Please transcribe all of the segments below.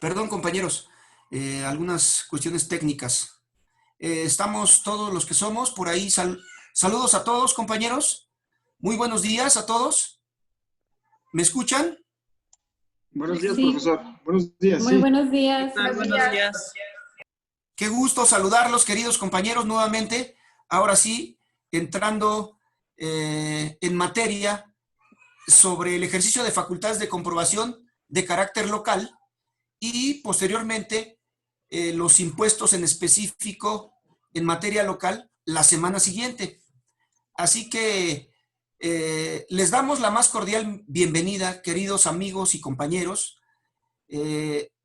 Perdón, compañeros, algunas cuestiones técnicas. Estamos todos los que somos por ahí. Saludos a todos, compañeros. Muy buenos días a todos. ¿Me escuchan? Buenos días, Sí. profesor. Buenos días, Muy sí. buenos días. Buenos días. Qué gusto saludarlos, queridos compañeros, nuevamente. Ahora sí, entrando en materia sobre el ejercicio de facultades de comprobación de carácter local y posteriormente los impuestos en específico en materia local la semana siguiente. Así que les damos la más cordial bienvenida, queridos amigos y compañeros.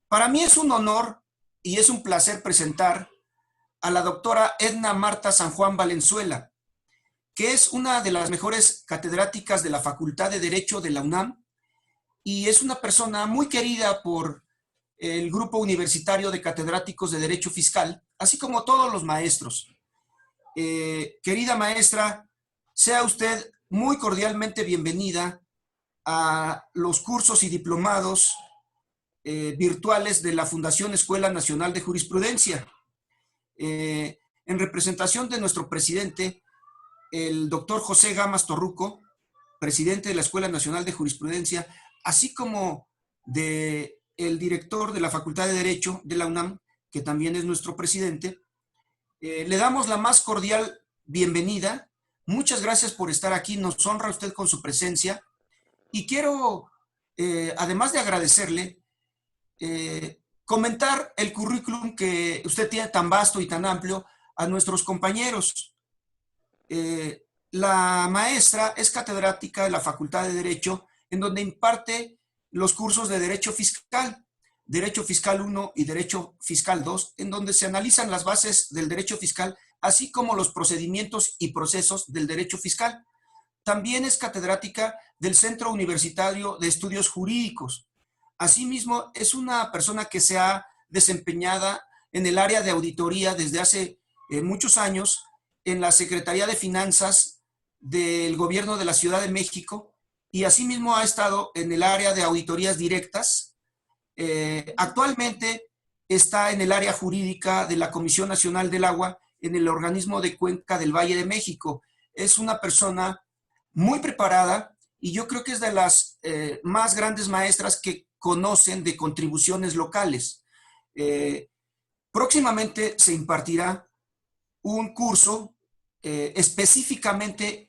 Para mí es un honor y es un placer presentar a la doctora Edna Marta San Juan Valenzuela, que es una de las mejores catedráticas de la Facultad de Derecho de la UNAM y es una persona muy querida por el grupo universitario de catedráticos de Derecho Fiscal, así como todos los maestros. Querida maestra, sea usted muy cordialmente bienvenida a los cursos y diplomados virtuales de la Fundación Escuela Nacional de Jurisprudencia. En representación de nuestro presidente, el doctor José Gamas Torruco, presidente de la Escuela Nacional de Jurisprudencia, así como de el director de la Facultad de Derecho de la UNAM, que también es nuestro presidente, le damos la más cordial bienvenida. Muchas gracias por estar aquí, nos honra usted con su presencia y quiero, además de agradecerle, comentar el currículum que usted tiene tan vasto y tan amplio a nuestros compañeros. La maestra es catedrática de la Facultad de Derecho, en donde imparte los cursos de Derecho Fiscal 1 y Derecho Fiscal 2, en donde se analizan las bases del derecho fiscal, así como los procedimientos y procesos del derecho fiscal. También es catedrática del Centro Universitario de Estudios Jurídicos. Asimismo, es una persona que se ha desempeñado en el área de auditoría desde hace muchos años en la Secretaría de Finanzas del Gobierno de la Ciudad de México y asimismo ha estado en el área de auditorías directas. Actualmente está en el área jurídica de la Comisión Nacional del Agua en el organismo de Cuenca del Valle de México. Es una persona muy preparada y yo creo que es de las más grandes maestras que conocen de contribuciones locales. Próximamente se impartirá un curso específicamente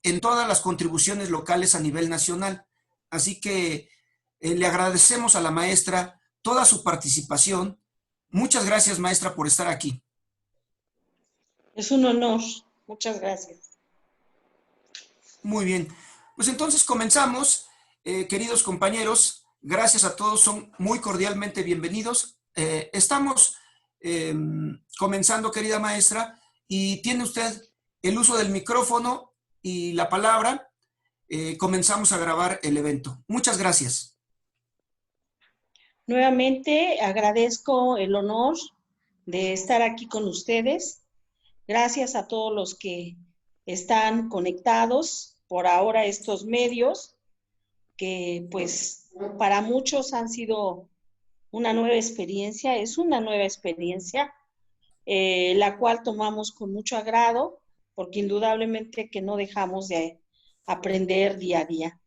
en todas las contribuciones locales a nivel nacional. Así que le agradecemos a la maestra toda su participación. Muchas gracias, maestra, por estar aquí. Es un honor. Muchas gracias. Muy bien. Pues entonces comenzamos, queridos compañeros. Gracias a todos, son muy cordialmente bienvenidos. Estamos comenzando, querida maestra, y tiene usted el uso del micrófono y la palabra. Comenzamos a grabar el evento. Muchas gracias. Nuevamente agradezco el honor de estar aquí con ustedes. Gracias a todos los que están conectados por ahora a estos medios, que pues para muchos han sido una nueva experiencia, es una nueva experiencia, la cual tomamos con mucho agrado, porque indudablemente que no dejamos de aprender día a día.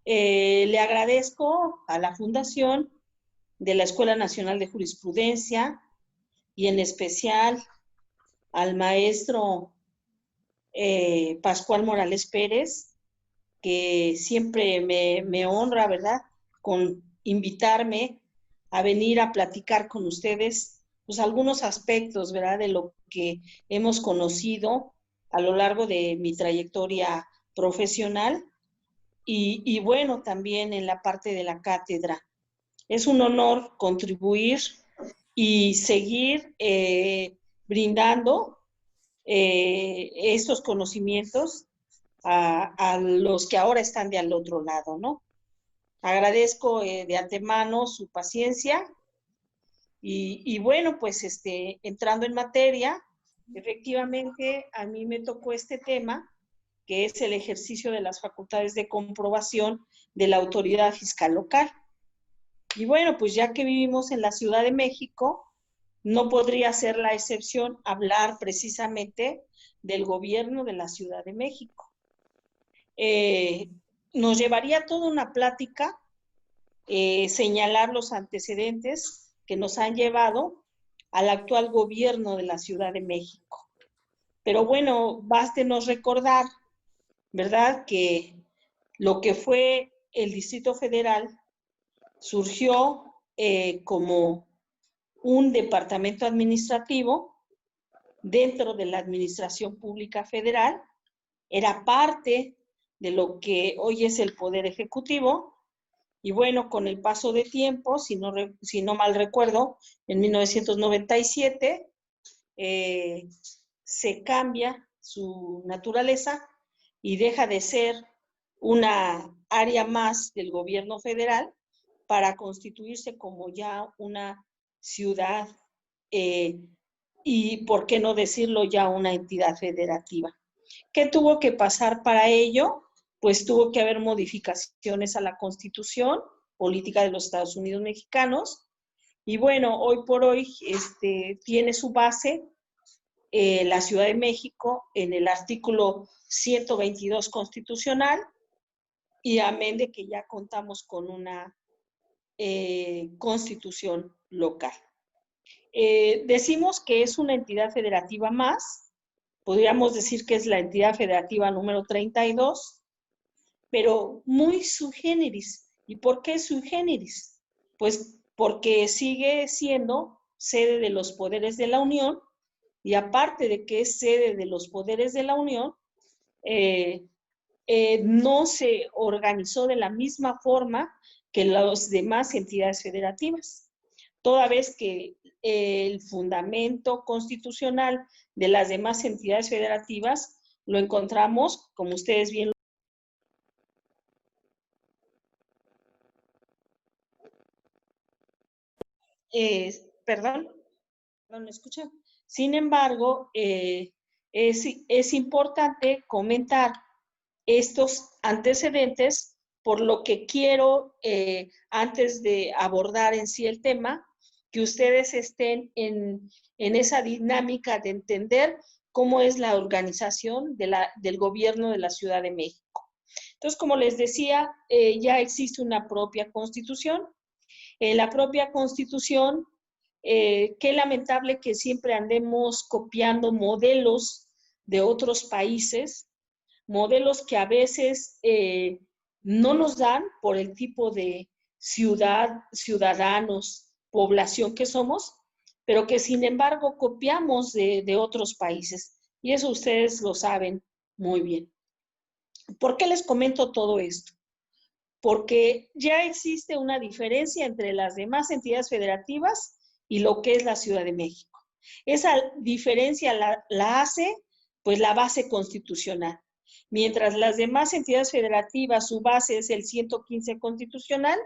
Le agradezco a la Fundación de la Escuela Nacional de Jurisprudencia y en especial al maestro Pascual Morales Pérez, que siempre me honra, ¿verdad?, con invitarme a venir a platicar con ustedes, pues algunos aspectos, ¿verdad?, de lo que hemos conocido a lo largo de mi trayectoria profesional y bueno, también en la parte de la cátedra. Es un honor contribuir y seguir brindando estos conocimientos a los que ahora están de al otro lado, ¿no? Agradezco de antemano su paciencia y bueno, pues entrando en materia, efectivamente a mí me tocó este tema, que es el ejercicio de las facultades de comprobación de la autoridad fiscal local. Y bueno, pues ya que vivimos en la Ciudad de México, no podría ser la excepción hablar precisamente del gobierno de la Ciudad de México. Nos llevaría toda una plática señalar los antecedentes que nos han llevado al actual gobierno de la Ciudad de México. Pero bueno, bástenos recordar, ¿verdad?, que lo que fue el Distrito Federal surgió como un departamento administrativo dentro de la Administración Pública Federal, era parte de lo que hoy es el Poder Ejecutivo, y bueno, con el paso de tiempo, si no mal recuerdo, en 1997 se cambia su naturaleza y deja de ser una área más del gobierno federal para constituirse como ya una ciudad y, por qué no decirlo, ya una entidad federativa. ¿Qué tuvo que pasar para ello? Pues tuvo que haber modificaciones a la Constitución Política de los Estados Unidos Mexicanos. Y bueno, hoy por hoy tiene su base la Ciudad de México en el artículo 122 constitucional, y amén de que ya contamos con una constitución local. Decimos que es una entidad federativa más, podríamos decir que es la entidad federativa número 32, pero muy sui generis. ¿Y por qué sui generis? Pues porque sigue siendo sede de los poderes de la Unión, y aparte de que es sede de los poderes de la Unión, no se organizó de la misma forma que las demás entidades federativas, toda vez que el fundamento constitucional de las demás entidades federativas lo encontramos, como ustedes bien perdón, no me escuchan. Sin embargo, es importante comentar estos antecedentes, por lo que quiero, antes de abordar en sí el tema, que ustedes estén en esa dinámica de entender cómo es la organización del gobierno de la Ciudad de México. Entonces, como les decía, ya existe una propia constitución. La propia constitución, qué lamentable que siempre andemos copiando modelos de otros países, modelos que a veces no nos dan por el tipo de ciudadanos, población que somos, pero que sin embargo copiamos de otros países. Y eso ustedes lo saben muy bien. ¿Por qué les comento todo esto? Porque ya existe una diferencia entre las demás entidades federativas y lo que es la Ciudad de México. Esa diferencia la hace pues la base constitucional. Mientras las demás entidades federativas, su base es el 115 constitucional,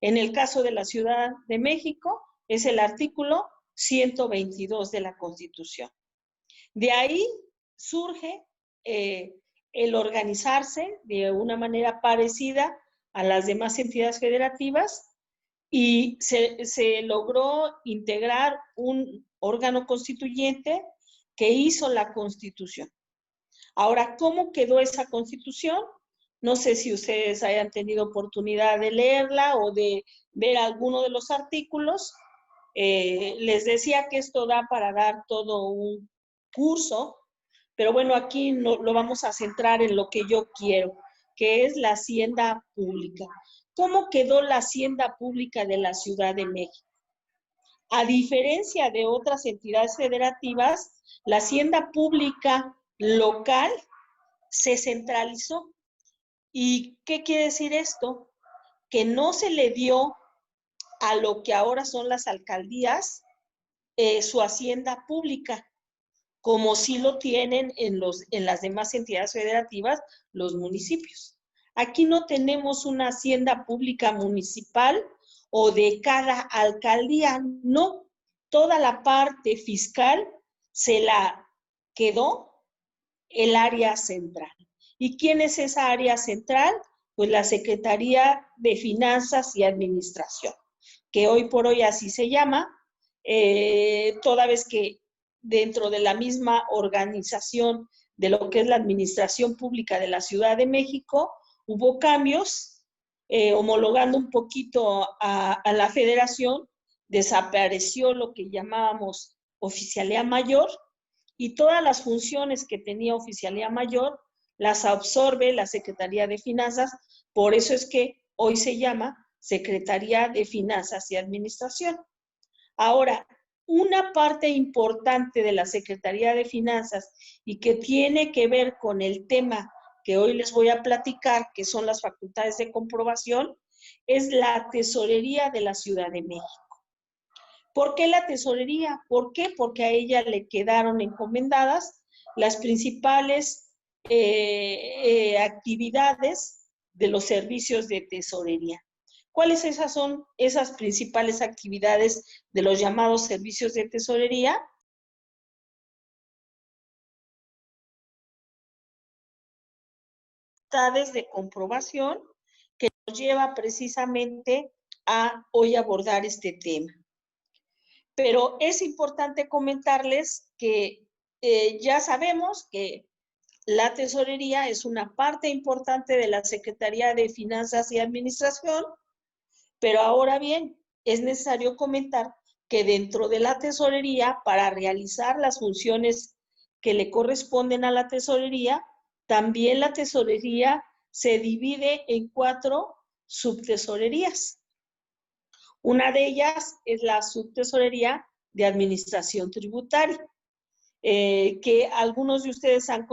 en el caso de la Ciudad de México es el artículo 122 de la Constitución. De ahí surge el organizarse de una manera parecida a las demás entidades federativas, y se logró integrar un órgano constituyente que hizo la Constitución. Ahora, ¿cómo quedó esa Constitución? No sé si ustedes hayan tenido oportunidad de leerla o de ver alguno de los artículos. Les decía que esto da para dar todo un curso, pero bueno, aquí lo vamos a centrar en lo que yo quiero, que es la hacienda pública. ¿Cómo quedó la hacienda pública de la Ciudad de México? A diferencia de otras entidades federativas, la hacienda pública local se centralizó. ¿Y qué quiere decir esto? Que no se le dio a lo que ahora son las alcaldías su hacienda pública, como sí lo tienen en las demás entidades federativas los municipios. Aquí no tenemos una hacienda pública municipal o de cada alcaldía, no. Toda la parte fiscal se la quedó el área central. ¿Y quién es esa área central? Pues la Secretaría de Finanzas y Administración. que hoy por hoy así se llama, toda vez que dentro de la misma organización de lo que es la administración pública de la Ciudad de México, hubo cambios, homologando un poquito a la federación, desapareció lo que llamábamos oficialía mayor y todas las funciones que tenía oficialía mayor las absorbe la Secretaría de Finanzas, por eso es que hoy se llama Secretaría de Finanzas y Administración. Ahora, una parte importante de la Secretaría de Finanzas y que tiene que ver con el tema que hoy les voy a platicar, que son las facultades de comprobación, es la tesorería de la Ciudad de México. ¿Por qué la tesorería? ¿Por qué? Porque a ella le quedaron encomendadas las principales actividades de los servicios de tesorería. ¿Cuáles son esas principales actividades de los llamados servicios de tesorería? Facultades de comprobación que nos lleva precisamente a hoy abordar este tema. Pero es importante comentarles que ya sabemos que la tesorería es una parte importante de la Secretaría de Finanzas y Administración, pero ahora bien, es necesario comentar que dentro de la tesorería, para realizar las funciones que le corresponden a la tesorería, también la tesorería se divide en 4 subtesorerías. Una de ellas es la subtesorería de administración tributaria, que algunos de ustedes han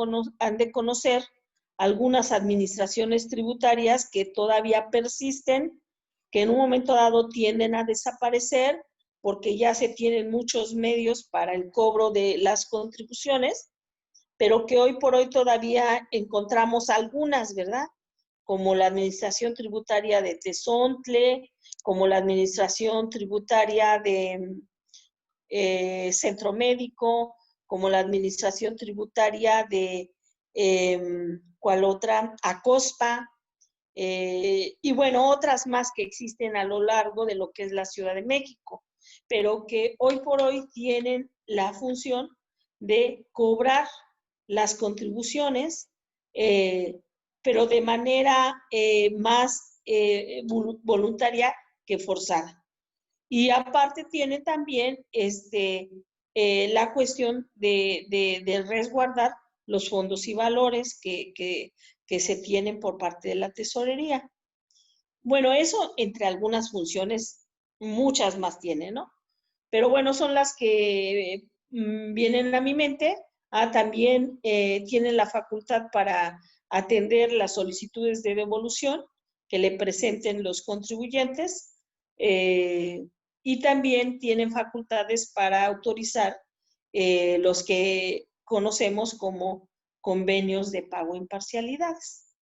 de conocer algunas administraciones tributarias que todavía persisten, que en un momento dado tienden a desaparecer porque ya se tienen muchos medios para el cobro de las contribuciones, pero que hoy por hoy todavía encontramos algunas, ¿verdad? Como la administración tributaria de Tezontle, como la administración tributaria de Centro Médico, como la administración tributaria de, ¿cuál otra? Acospa, y bueno, otras más que existen a lo largo de lo que es la Ciudad de México, pero que hoy por hoy tienen la función de cobrar las contribuciones, pero de manera más voluntaria que forzada. Y aparte tiene también la cuestión de resguardar los fondos y valores que se tienen por parte de la tesorería. Bueno, eso entre algunas funciones, muchas más tiene, ¿no? Pero bueno, son las que vienen a mi mente. También tienen la facultad para atender las solicitudes de devolución que le presenten los contribuyentes, y también tienen facultades para autorizar los que conocemos como convenios de pago en parcialidades.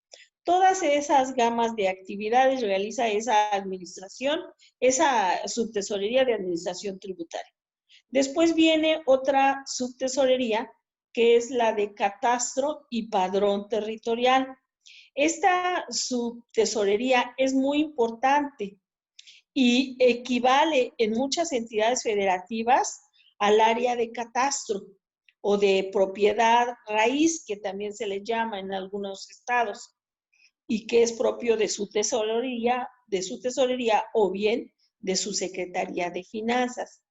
Todas esas gamas de actividades realiza esa administración, esa subtesorería de administración tributaria. Después viene otra subtesorería que es la de catastro y padrón territorial. Esta subtesorería es muy importante y equivale en muchas entidades federativas al área de catastro o de propiedad raíz, que también se le llama en algunos estados, y que es propio de su tesorería o bien de su Secretaría de Finanzas.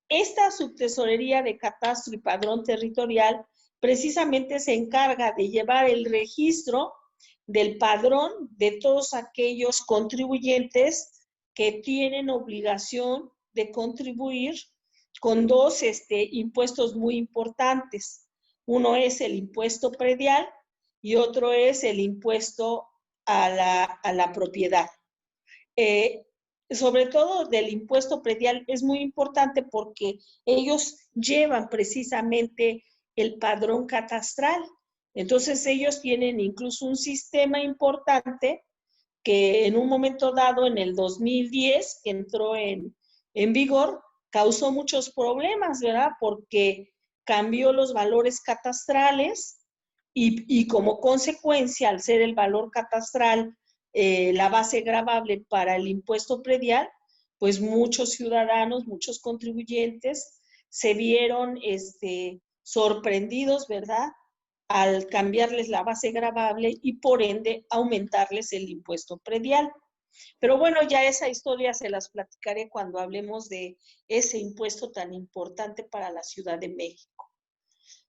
Esta subtesorería de catastro y padrón territorial precisamente se encarga de llevar el registro del padrón de todos aquellos contribuyentes que tienen obligación de contribuir con 2 impuestos muy importantes. Uno es el impuesto predial y otro es el impuesto a la propiedad. Sobre todo del impuesto predial es muy importante porque ellos llevan precisamente el padrón catastral. Entonces ellos tienen incluso un sistema importante que en un momento dado, en el 2010, que entró en vigor, causó muchos problemas, ¿verdad? Porque cambió los valores catastrales y como consecuencia, al ser el valor catastral la base gravable para el impuesto predial, pues muchos ciudadanos, muchos contribuyentes se vieron sorprendidos, ¿verdad?, al cambiarles la base gravable y por ende aumentarles el impuesto predial. Pero bueno, ya esa historia se las platicaré cuando hablemos de ese impuesto tan importante para la Ciudad de México.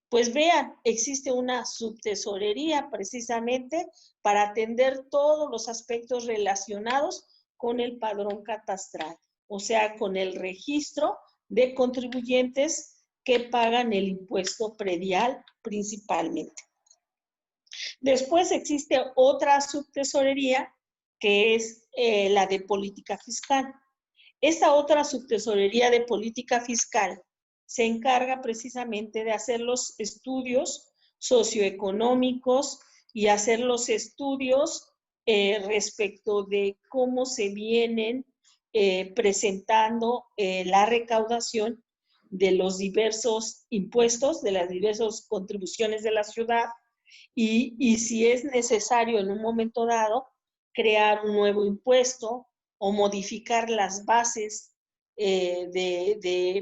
Pues vean, existe una subtesorería precisamente para atender todos los aspectos relacionados con el padrón catastral, o sea, con el registro de contribuyentes que pagan el impuesto predial principalmente. Después existe otra subtesorería que es la de política fiscal. Esta otra subtesorería de política fiscal se encarga precisamente de hacer los estudios socioeconómicos y hacer los estudios respecto de cómo se vienen presentando la recaudación de los diversos impuestos, de las diversas contribuciones de la ciudad y si es necesario en un momento dado crear un nuevo impuesto o modificar las bases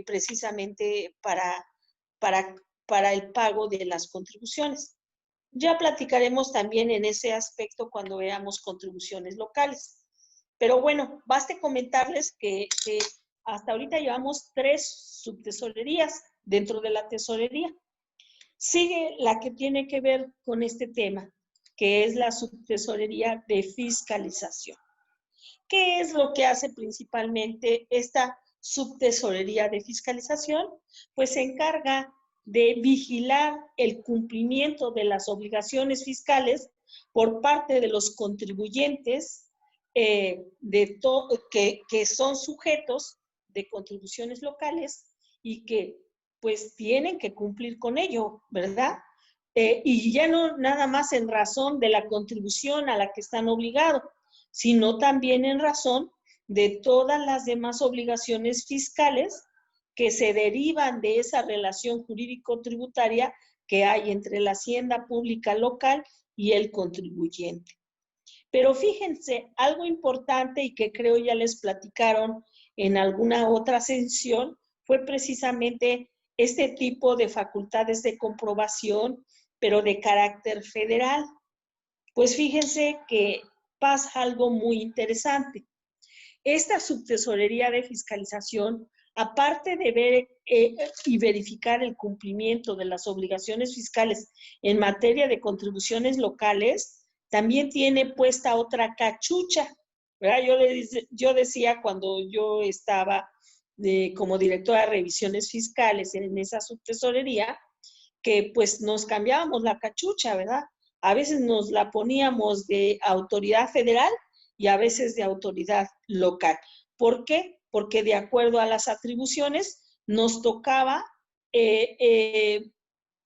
precisamente para el pago de las contribuciones. Ya platicaremos también en ese aspecto cuando veamos contribuciones locales. Pero bueno, baste comentarles que hasta ahorita llevamos 3 subtesorerías dentro de la tesorería. Sigue la que tiene que ver con este tema, que es la subtesorería de fiscalización. ¿Qué es lo que hace principalmente esta subtesorería de fiscalización? Pues se encarga de vigilar el cumplimiento de las obligaciones fiscales por parte de los contribuyentes que son sujetos de contribuciones locales y que pues tienen que cumplir con ello, ¿verdad? Y ya no nada más en razón de la contribución a la que están obligados, sino también en razón de todas las demás obligaciones fiscales que se derivan de esa relación jurídico-tributaria que hay entre la hacienda pública local y el contribuyente. Pero fíjense, algo importante y que creo ya les platicaron en alguna otra sesión fue precisamente este tipo de facultades de comprobación, pero de carácter federal. Pues fíjense que pasa algo muy interesante. Esta subtesorería de fiscalización, aparte de ver y verificar el cumplimiento de las obligaciones fiscales en materia de contribuciones locales, también tiene puesta otra cachucha, ¿verdad? Yo decía cuando yo estaba como directora de revisiones fiscales en esa subtesorería, que pues nos cambiábamos la cachucha, ¿verdad? A veces nos la poníamos de autoridad federal y a veces de autoridad local. ¿Por qué? Porque de acuerdo a las atribuciones nos tocaba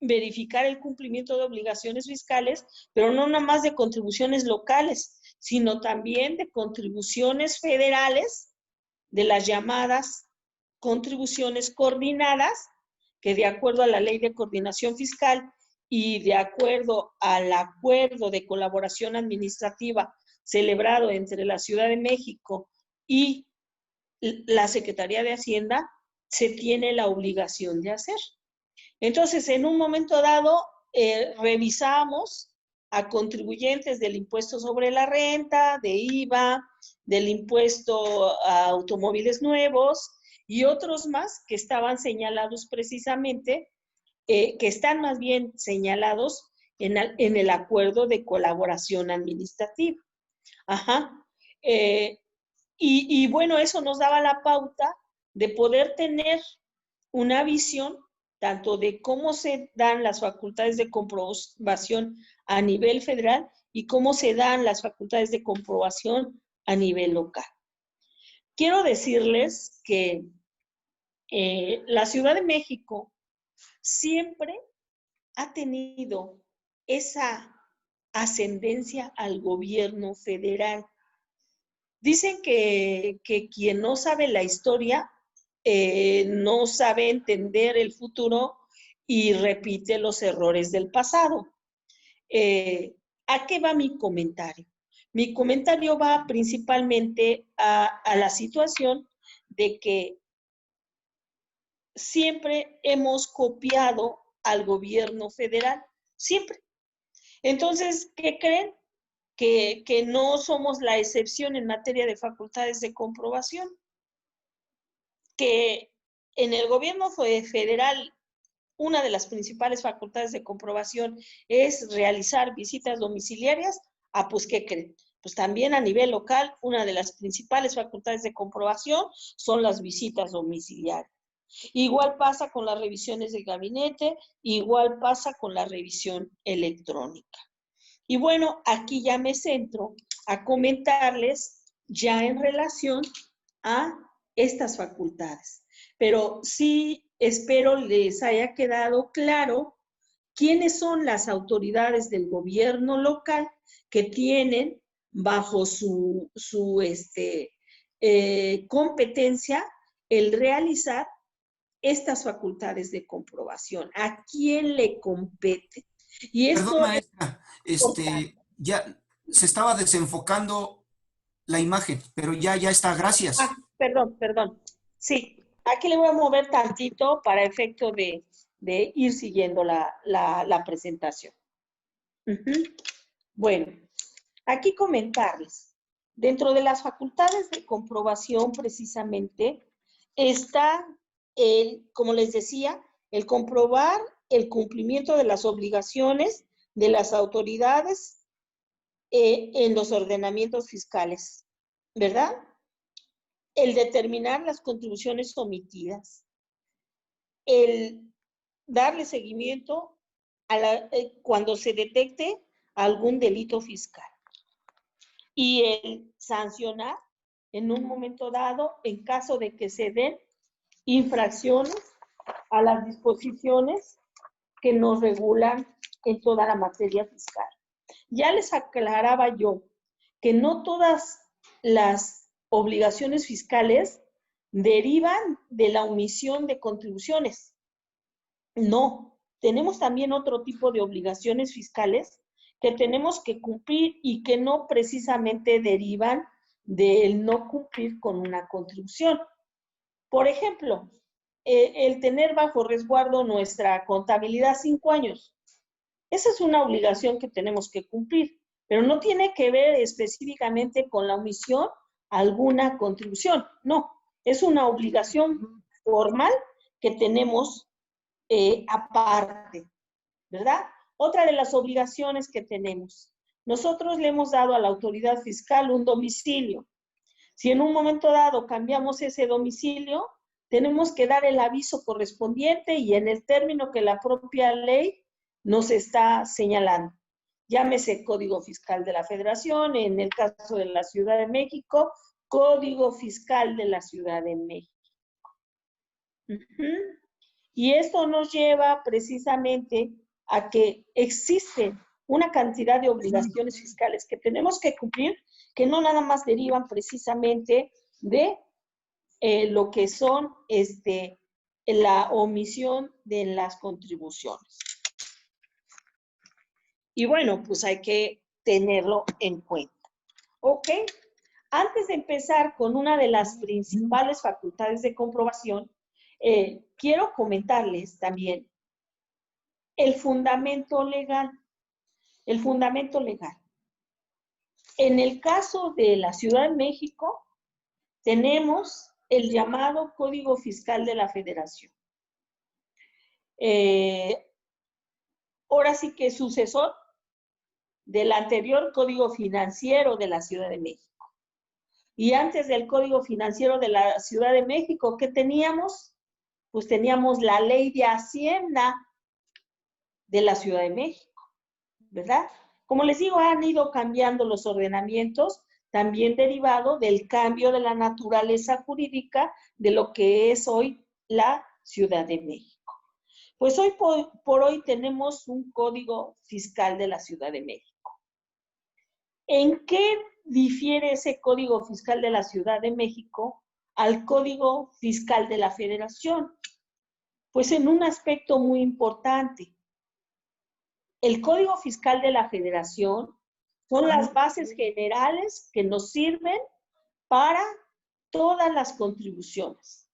verificar el cumplimiento de obligaciones fiscales, pero no nada más de contribuciones locales, sino también de contribuciones federales, de las llamadas contribuciones coordinadas, que de acuerdo a la Ley de Coordinación Fiscal y de acuerdo al acuerdo de colaboración administrativa celebrado entre la Ciudad de México y la Secretaría de Hacienda, se tiene la obligación de hacer. Entonces, en un momento dado, revisamos a contribuyentes del impuesto sobre la renta, de IVA, del impuesto a automóviles nuevos y otros más que estaban señalados precisamente, que están más bien señalados en el acuerdo de colaboración administrativa. Ajá. Y bueno, eso nos daba la pauta de poder tener una visión tanto de cómo se dan las facultades de comprobación a nivel federal y cómo se dan las facultades de comprobación a nivel local. Quiero decirles que la Ciudad de México siempre ha tenido esa ascendencia al gobierno federal. Dicen que quien no sabe la historia no sabe entender el futuro y repite los errores del pasado. ¿A qué va mi comentario? Mi comentario va principalmente a la situación de que siempre hemos copiado al gobierno federal, siempre. Entonces, ¿qué creen? Que no somos la excepción en materia de facultades de comprobación, que en el gobierno federal una de las principales facultades de comprobación es realizar visitas domiciliarias. Pues, ¿qué creen? Pues también a nivel local, una de las principales facultades de comprobación son las visitas domiciliarias. Igual pasa con las revisiones de gabinete, igual pasa con la revisión electrónica. Y bueno, aquí ya me centro a comentarles ya en relación a estas facultades. Pero sí espero les haya quedado claro quiénes son las autoridades del gobierno local que tienen bajo su competencia el realizar estas facultades de comprobación. ¿A quién le compete? Y Perdón, esto maestra, ya se estaba desenfocando la imagen, pero ya está, gracias. perdón. Sí, aquí le voy a mover tantito para efecto de ir siguiendo la presentación. Bueno, aquí comentarles. Dentro de las facultades de comprobación, precisamente, está como les decía, el comprobar el cumplimiento de las obligaciones de las autoridades en los ordenamientos fiscales, ¿verdad? El determinar las contribuciones omitidas, el darle seguimiento cuando se detecte algún delito fiscal y el sancionar en un momento dado en caso de que se den infracciones a las disposiciones que nos regulan en toda la materia fiscal. Ya les aclaraba yo que no todas las obligaciones fiscales derivan de la omisión de contribuciones. No, tenemos también otro tipo de obligaciones fiscales que tenemos que cumplir y que no precisamente derivan del no cumplir con una contribución. Por ejemplo, el tener bajo resguardo nuestra contabilidad 5 años. Esa es una obligación que tenemos que cumplir, pero no tiene que ver específicamente con la omisión alguna contribución. No, es una obligación formal que tenemos aparte, ¿verdad? Otra de las obligaciones que tenemos. Nosotros le hemos dado a la autoridad fiscal un domicilio. Si en un momento dado cambiamos ese domicilio, tenemos que dar el aviso correspondiente y en el término que la propia ley nos está señalando. Llámese Código Fiscal de la Federación, en el caso de la Ciudad de México, Código Fiscal de la Ciudad de México. Y esto nos lleva precisamente a que existe una cantidad de obligaciones fiscales que tenemos que cumplir, que no nada más derivan precisamente de lo que son la omisión de las contribuciones. Y bueno, pues hay que tenerlo en cuenta. ¿Ok? Antes de empezar con una de las principales facultades de comprobación, quiero comentarles también el fundamento legal. El fundamento legal. En el caso de la Ciudad de México, tenemos el llamado Código Fiscal de la Federación. Ahora sí que es sucesor del anterior Código Financiero de la Ciudad de México. Y antes del Código Financiero de la Ciudad de México, ¿qué teníamos? Pues teníamos la Ley de Hacienda de la Ciudad de México, ¿verdad? Como les digo, han ido cambiando los ordenamientos, también derivado del cambio de la naturaleza jurídica de lo que es hoy la Ciudad de México. Pues hoy por hoy tenemos un Código Fiscal de la Ciudad de México. ¿En qué difiere ese Código Fiscal de la Ciudad de México al Código Fiscal de la Federación? Pues en un aspecto muy importante. El Código Fiscal de la Federación Son las bases generales que nos sirven para todas las contribuciones.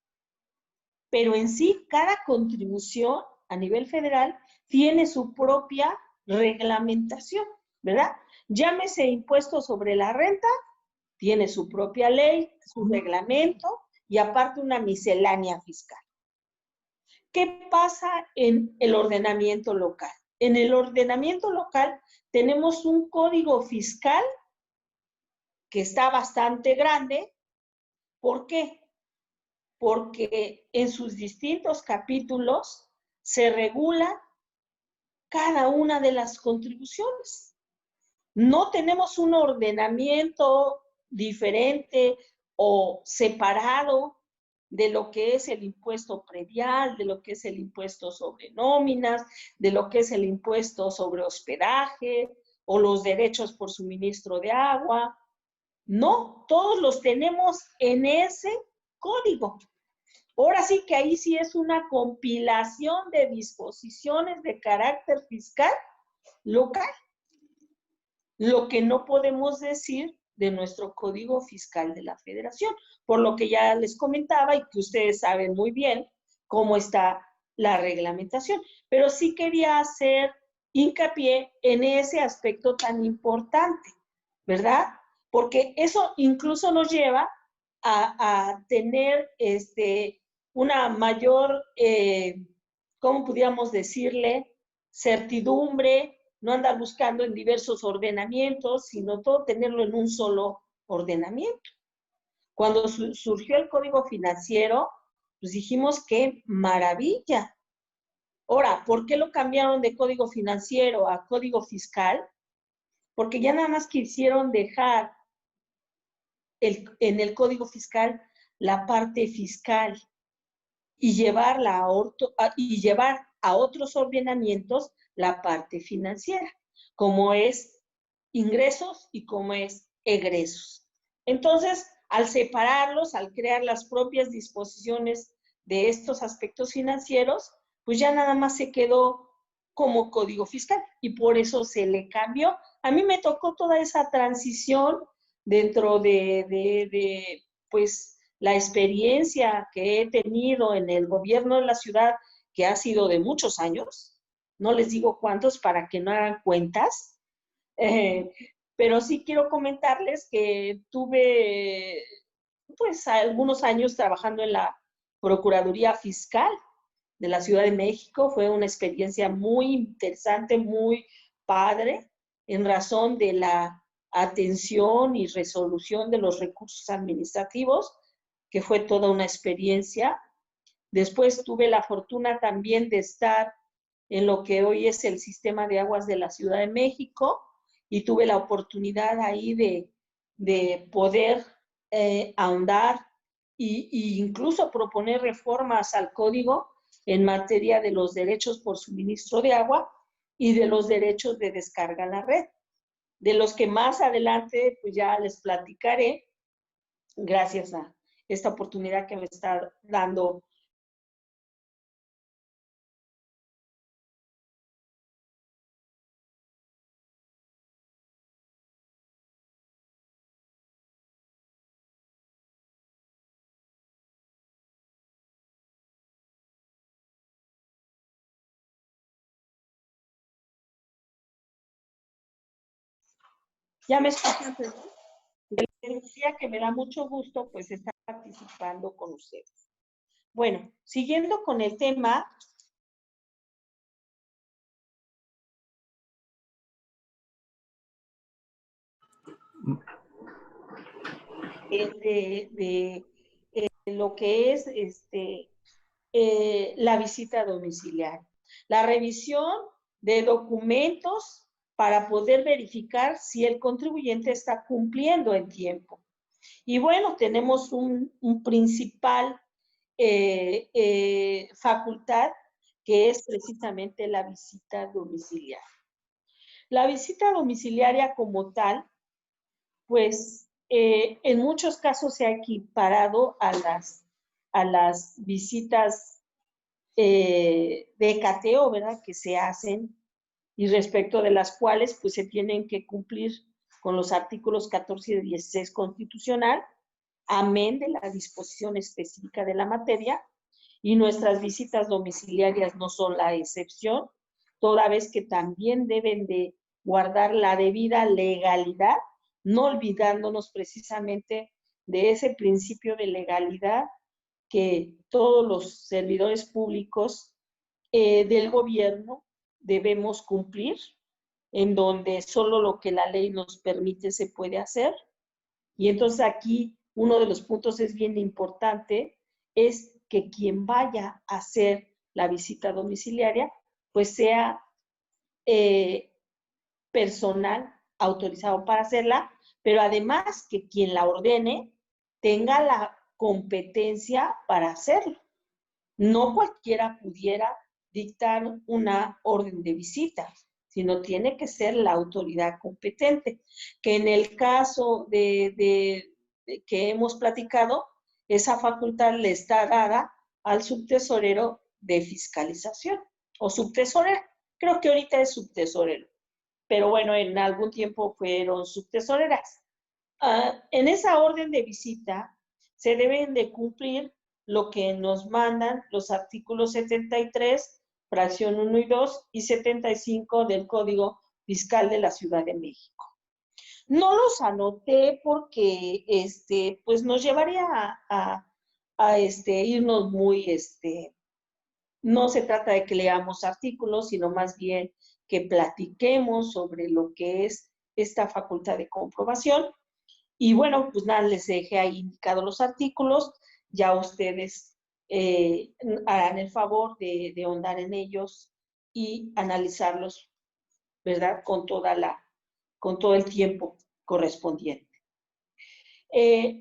Pero en sí, cada contribución a nivel federal tiene su propia reglamentación, ¿verdad? Llámese impuesto sobre la renta, tiene su propia ley, su reglamento y aparte una miscelánea fiscal. ¿Qué pasa en el ordenamiento local? En el ordenamiento local tenemos un código fiscal que está bastante grande. ¿Por qué? Porque en sus distintos capítulos se regula cada una de las contribuciones. No tenemos un ordenamiento diferente o separado de lo que es el impuesto predial, de lo que es el impuesto sobre nóminas, de lo que es el impuesto sobre hospedaje o los derechos por suministro de agua. No, todos los tenemos en ese código. Ahora sí que ahí sí es una compilación de disposiciones de carácter fiscal local. Lo que no podemos decir de nuestro Código Fiscal de la Federación, por lo que ya les comentaba y que ustedes saben muy bien cómo está la reglamentación. Pero sí quería hacer hincapié en ese aspecto tan importante, ¿verdad? Porque eso incluso nos lleva a tener una mayor, ¿cómo pudiéramos decirle? Certidumbre, no andar buscando en diversos ordenamientos, sino todo tenerlo en un solo ordenamiento. Cuando surgió el Código Financiero, pues dijimos qué maravilla. Ahora, ¿por qué lo cambiaron de Código Financiero a Código Fiscal? Porque ya nada más quisieron dejar en el Código Fiscal la parte fiscal y llevar a otros ordenamientos la parte financiera, como es ingresos y como es egresos. Entonces, al separarlos, al crear las propias disposiciones de estos aspectos financieros, pues ya nada más se quedó como código fiscal y por eso se le cambió. A mí me tocó toda esa transición dentro de pues, la experiencia que he tenido en el gobierno de la ciudad, que ha sido de muchos años, no les digo cuántos para que no hagan cuentas, pero sí quiero comentarles que tuve pues algunos años trabajando en la Procuraduría Fiscal de la Ciudad de México. Fue una experiencia muy interesante, muy padre, en razón de la atención y resolución de los recursos administrativos, que fue toda una experiencia. Después tuve la fortuna también de estar en lo que hoy es el Sistema de Aguas de la Ciudad de México y tuve la oportunidad ahí de poder ahondar e incluso proponer reformas al código en materia de los derechos por suministro de agua y de los derechos de descarga a la red, de los que más adelante pues ya les platicaré gracias a esta oportunidad que me está dando. ¿Ya me escuchan? Les decía que me da mucho gusto pues estar participando con ustedes. Bueno, siguiendo con el tema, de lo que es la visita domiciliaria. La revisión de documentos para poder verificar si el contribuyente está cumpliendo en tiempo. Y bueno, tenemos un principal facultad que es precisamente la visita domiciliaria. La visita domiciliaria como tal, pues en muchos casos se ha equiparado a las visitas de cateo, ¿verdad?, que se hacen y respecto de las cuales pues se tienen que cumplir con los artículos 14 y 16 constitucional, amén de la disposición específica de la materia, y nuestras visitas domiciliarias no son la excepción, toda vez que también deben de guardar la debida legalidad, no olvidándonos precisamente de ese principio de legalidad que todos los servidores públicos del gobierno debemos cumplir, en donde solo lo que la ley nos permite se puede hacer. Y entonces aquí uno de los puntos es bien importante, es que quien vaya a hacer la visita domiciliaria, pues sea personal autorizado para hacerla, pero además que quien la ordene tenga la competencia para hacerlo. No cualquiera pudiera dictar una orden de visita, sino tiene que ser la autoridad competente, que en el caso de que hemos platicado, esa facultad le está dada al subtesorero de fiscalización o subtesorera. Creo que ahorita es subtesorero, pero bueno, en algún tiempo fueron subtesoreras. En esa orden de visita se deben de cumplir lo que nos mandan los artículos 73, fracción 1 y 2 y 75 del Código Fiscal de la Ciudad de México. No los anoté porque pues nos llevaría a irnos muy, no se trata de que leamos artículos, sino más bien que platiquemos sobre lo que es esta facultad de comprobación. Y bueno, pues nada, les dejé ahí indicados los artículos, ya ustedes harán el favor de ahondar en ellos y analizarlos, ¿verdad? Con todo el tiempo correspondiente.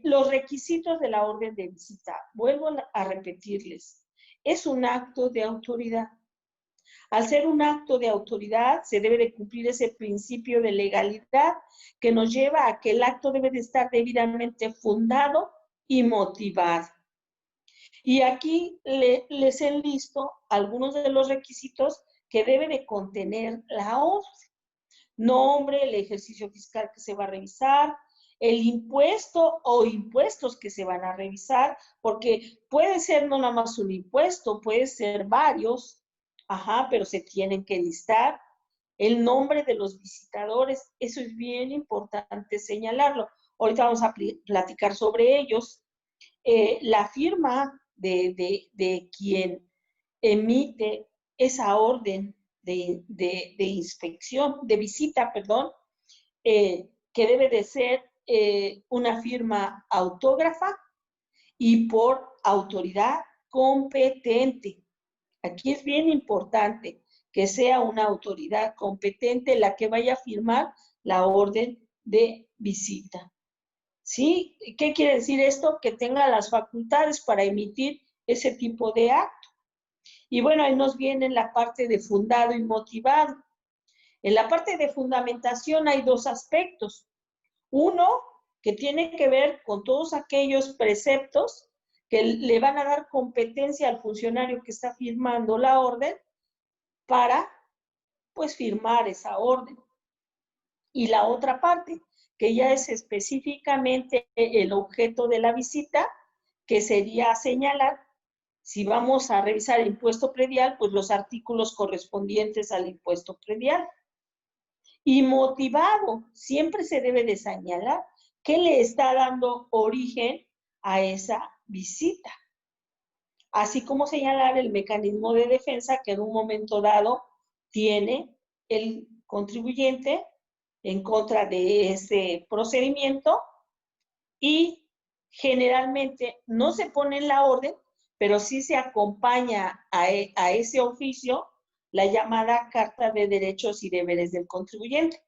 Los requisitos de la orden de visita, vuelvo a repetirles, es un acto de autoridad. Al ser un acto de autoridad, se debe de cumplir ese principio de legalidad que nos lleva a que el acto debe de estar debidamente fundado y motivado. Y aquí les enlisto algunos de los requisitos que debe de contener la orden. Nombre, el ejercicio fiscal que se va a revisar, el impuesto o impuestos que se van a revisar, porque puede ser no nada más un impuesto, puede ser varios, pero se tienen que listar. El nombre de los visitadores, eso es bien importante señalarlo. Ahorita vamos a platicar sobre ellos. La firma de quien emite esa orden de inspección, de visita, perdón, que debe de ser una firma autógrafa y por autoridad competente. Aquí es bien importante que sea una autoridad competente la que vaya a firmar la orden de visita. ¿Sí? ¿Qué quiere decir esto? Que tenga las facultades para emitir ese tipo de acto. Y bueno, ahí nos viene la parte de fundado y motivado. En la parte de fundamentación hay dos aspectos. Uno, que tiene que ver con todos aquellos preceptos que le van a dar competencia al funcionario que está firmando la orden para, pues, firmar esa orden. Y la otra parte, que ya es específicamente el objeto de la visita, que sería señalar, si vamos a revisar el impuesto predial, pues los artículos correspondientes al impuesto predial. Y motivado, siempre se debe de señalar qué le está dando origen a esa visita. Así como señalar el mecanismo de defensa que en un momento dado tiene el contribuyente en contra de ese procedimiento, y generalmente no se pone en la orden, pero sí se acompaña a ese oficio la llamada Carta de Derechos y Deberes del Contribuyente.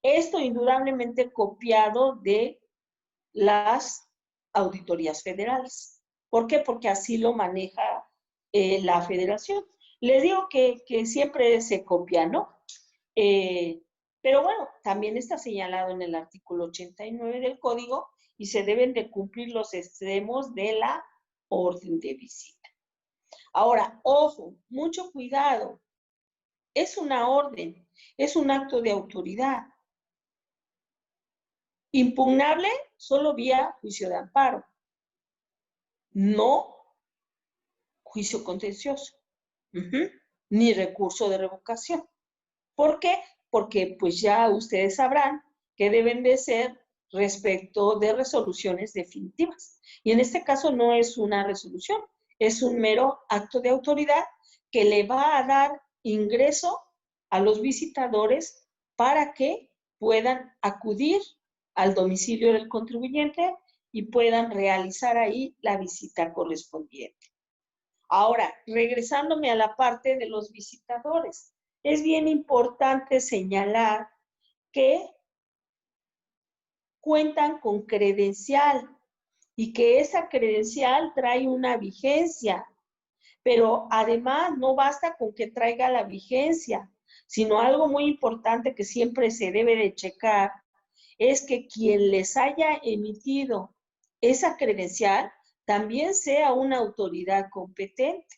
Esto indudablemente copiado de las auditorías federales. ¿Por qué? Porque así lo maneja la federación. Les digo que siempre se copia, ¿no? Pero bueno, también está señalado en el artículo 89 del código y se deben de cumplir los extremos de la orden de visita. Ahora, ojo, mucho cuidado. Es una orden, es un acto de autoridad. impugnable solo vía juicio de amparo, no juicio contencioso, ni recurso de revocación. ¿Por qué? Porque pues ya ustedes sabrán que deben de ser respecto de resoluciones definitivas. Y en este caso no es una resolución, es un mero acto de autoridad que le va a dar ingreso a los visitadores para que puedan acudir al domicilio del contribuyente y puedan realizar ahí la visita correspondiente. Ahora, regresándome a la parte de los visitadores, es bien importante señalar que cuentan con credencial y que esa credencial trae una vigencia, pero además no basta con que traiga la vigencia, sino algo muy importante que siempre se debe de checar es que quien les haya emitido esa credencial también sea una autoridad competente.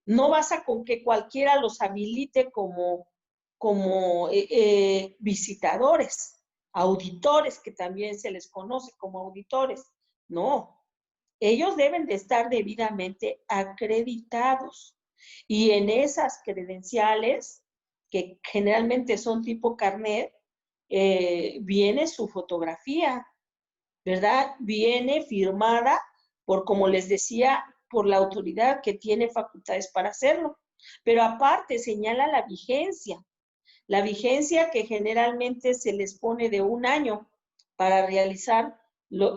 No basta con que cualquiera los habilite como visitadores, auditores, que también se les conoce como auditores. No, ellos deben de estar debidamente acreditados. Y en esas credenciales, que generalmente son tipo carnet, viene su fotografía, ¿verdad? Viene firmada por, como les decía, por la autoridad que tiene facultades para hacerlo. Pero aparte señala la vigencia que generalmente se les pone de 1 año para realizar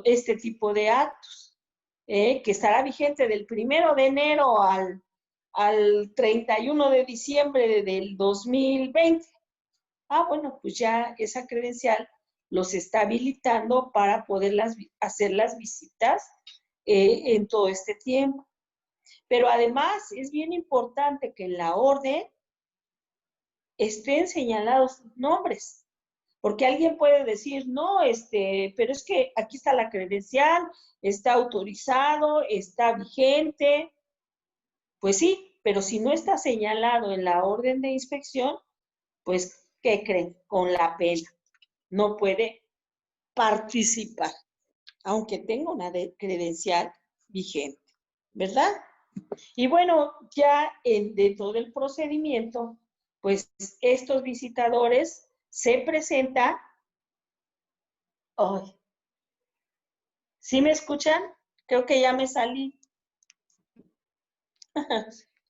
este tipo de actos, que estará vigente del 1 de enero al 31 de diciembre del 2020. Bueno, pues ya esa credencial los está habilitando para poder hacer las visitas en todo este tiempo. Pero además es bien importante que en la orden estén señalados sus nombres, porque alguien puede decir, no, pero es que aquí está la credencial, está autorizado, está vigente. Pues sí, pero si no está señalado en la orden de inspección, pues, ¿qué creen? Con la pena. No puede participar, aunque tenga una credencial vigente, ¿verdad? Y bueno, ya dentro del procedimiento, pues estos visitadores se presentan. Ay, ¿sí me escuchan? Creo que ya me salí.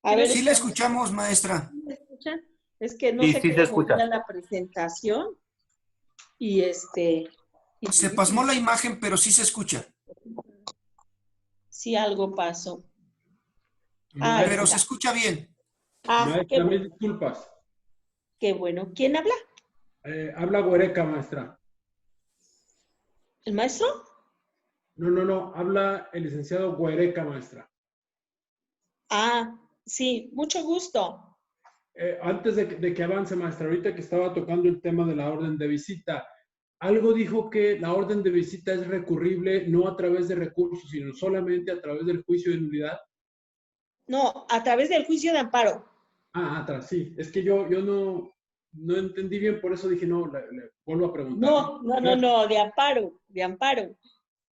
A ver, Sí la escuchamos, maestra. ¿sí me escuchan? Es que no Sí, sé sí se cómo escucha. movía la presentación y Se pasmó la imagen, pero sí se escucha. sí algo pasó. Pero se Está. escucha bien. Qué Maestra, bueno, mil disculpas. qué bueno. ¿Quién habla? Habla Guereca, maestra. ¿El maestro? No, habla el licenciado Guereca, maestra. Sí, mucho gusto. Antes de que avance, maestra, ahorita que estaba tocando el tema de la orden de visita, algo dijo que la orden de visita es recurrible no a través de recursos, sino solamente a través del juicio de nulidad. No, a través del juicio de amparo. Atrás, sí. Es que yo no entendí bien, por eso dije, no, le vuelvo a preguntar. No, de amparo, de amparo.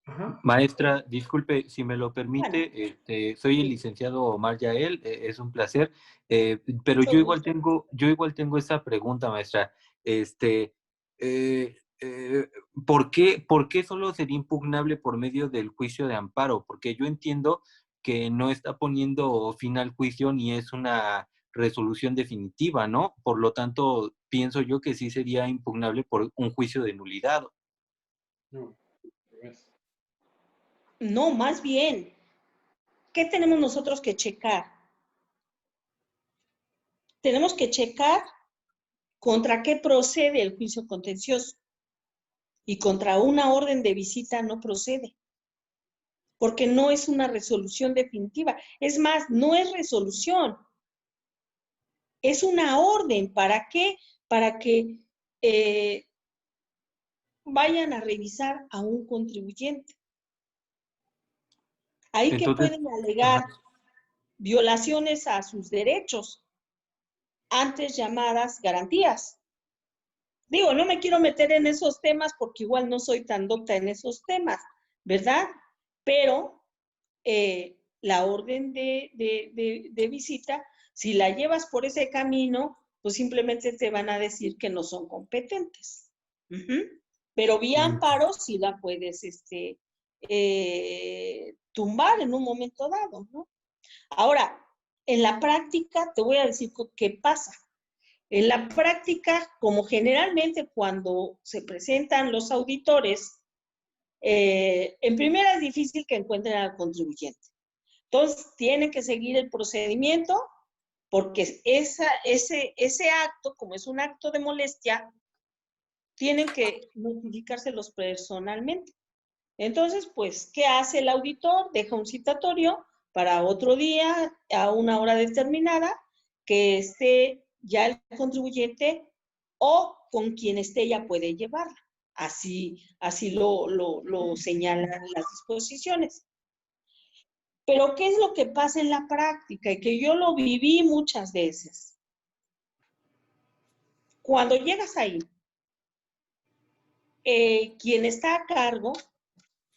Ajá. Maestra, disculpe, si me lo Bueno, permite, soy el sí, licenciado Omar Yael, es un placer, pero mucho gusto. yo igual tengo esa pregunta, maestra. Este, eh, eh, por qué solo sería impugnable por medio del juicio de amparo? Porque yo entiendo que no está poniendo fin al juicio ni es una resolución definitiva, ¿no? Por lo tanto, pienso yo que sí sería impugnable por un juicio de nulidad. No, No, más bien, ¿qué tenemos nosotros que checar? Tenemos que checar contra qué procede el juicio contencioso y contra una orden de visita no procede, porque no es una resolución definitiva. Es más, no es resolución, es una orden. ¿Para qué? Para que vayan a revisar a un contribuyente. Ahí que Entonces, pueden alegar ajá. violaciones a sus derechos, antes llamadas garantías. Digo, no me quiero meter en esos temas porque igual no soy tan docta en esos temas, ¿verdad? Pero la orden de visita, si la llevas por ese camino, pues simplemente te van a decir que no son competentes. Pero vía amparo sí la puedes tumbar en un momento dado, ¿no? Ahora, en la práctica te voy a decir qué pasa. En la práctica, como generalmente cuando se presentan los auditores, en primera es difícil que encuentren al contribuyente. Entonces, tienen que seguir el procedimiento porque ese acto, como es un acto de molestia, tienen que notificárselos personalmente. Entonces, pues, ¿qué hace el auditor? Deja un citatorio para otro día, a una hora determinada, que esté ya el contribuyente o con quien esté ya puede llevarla. Así lo señalan las disposiciones. Pero, ¿qué es lo que pasa en la práctica? Y que yo lo viví muchas veces. Cuando llegas ahí, quien está a cargo,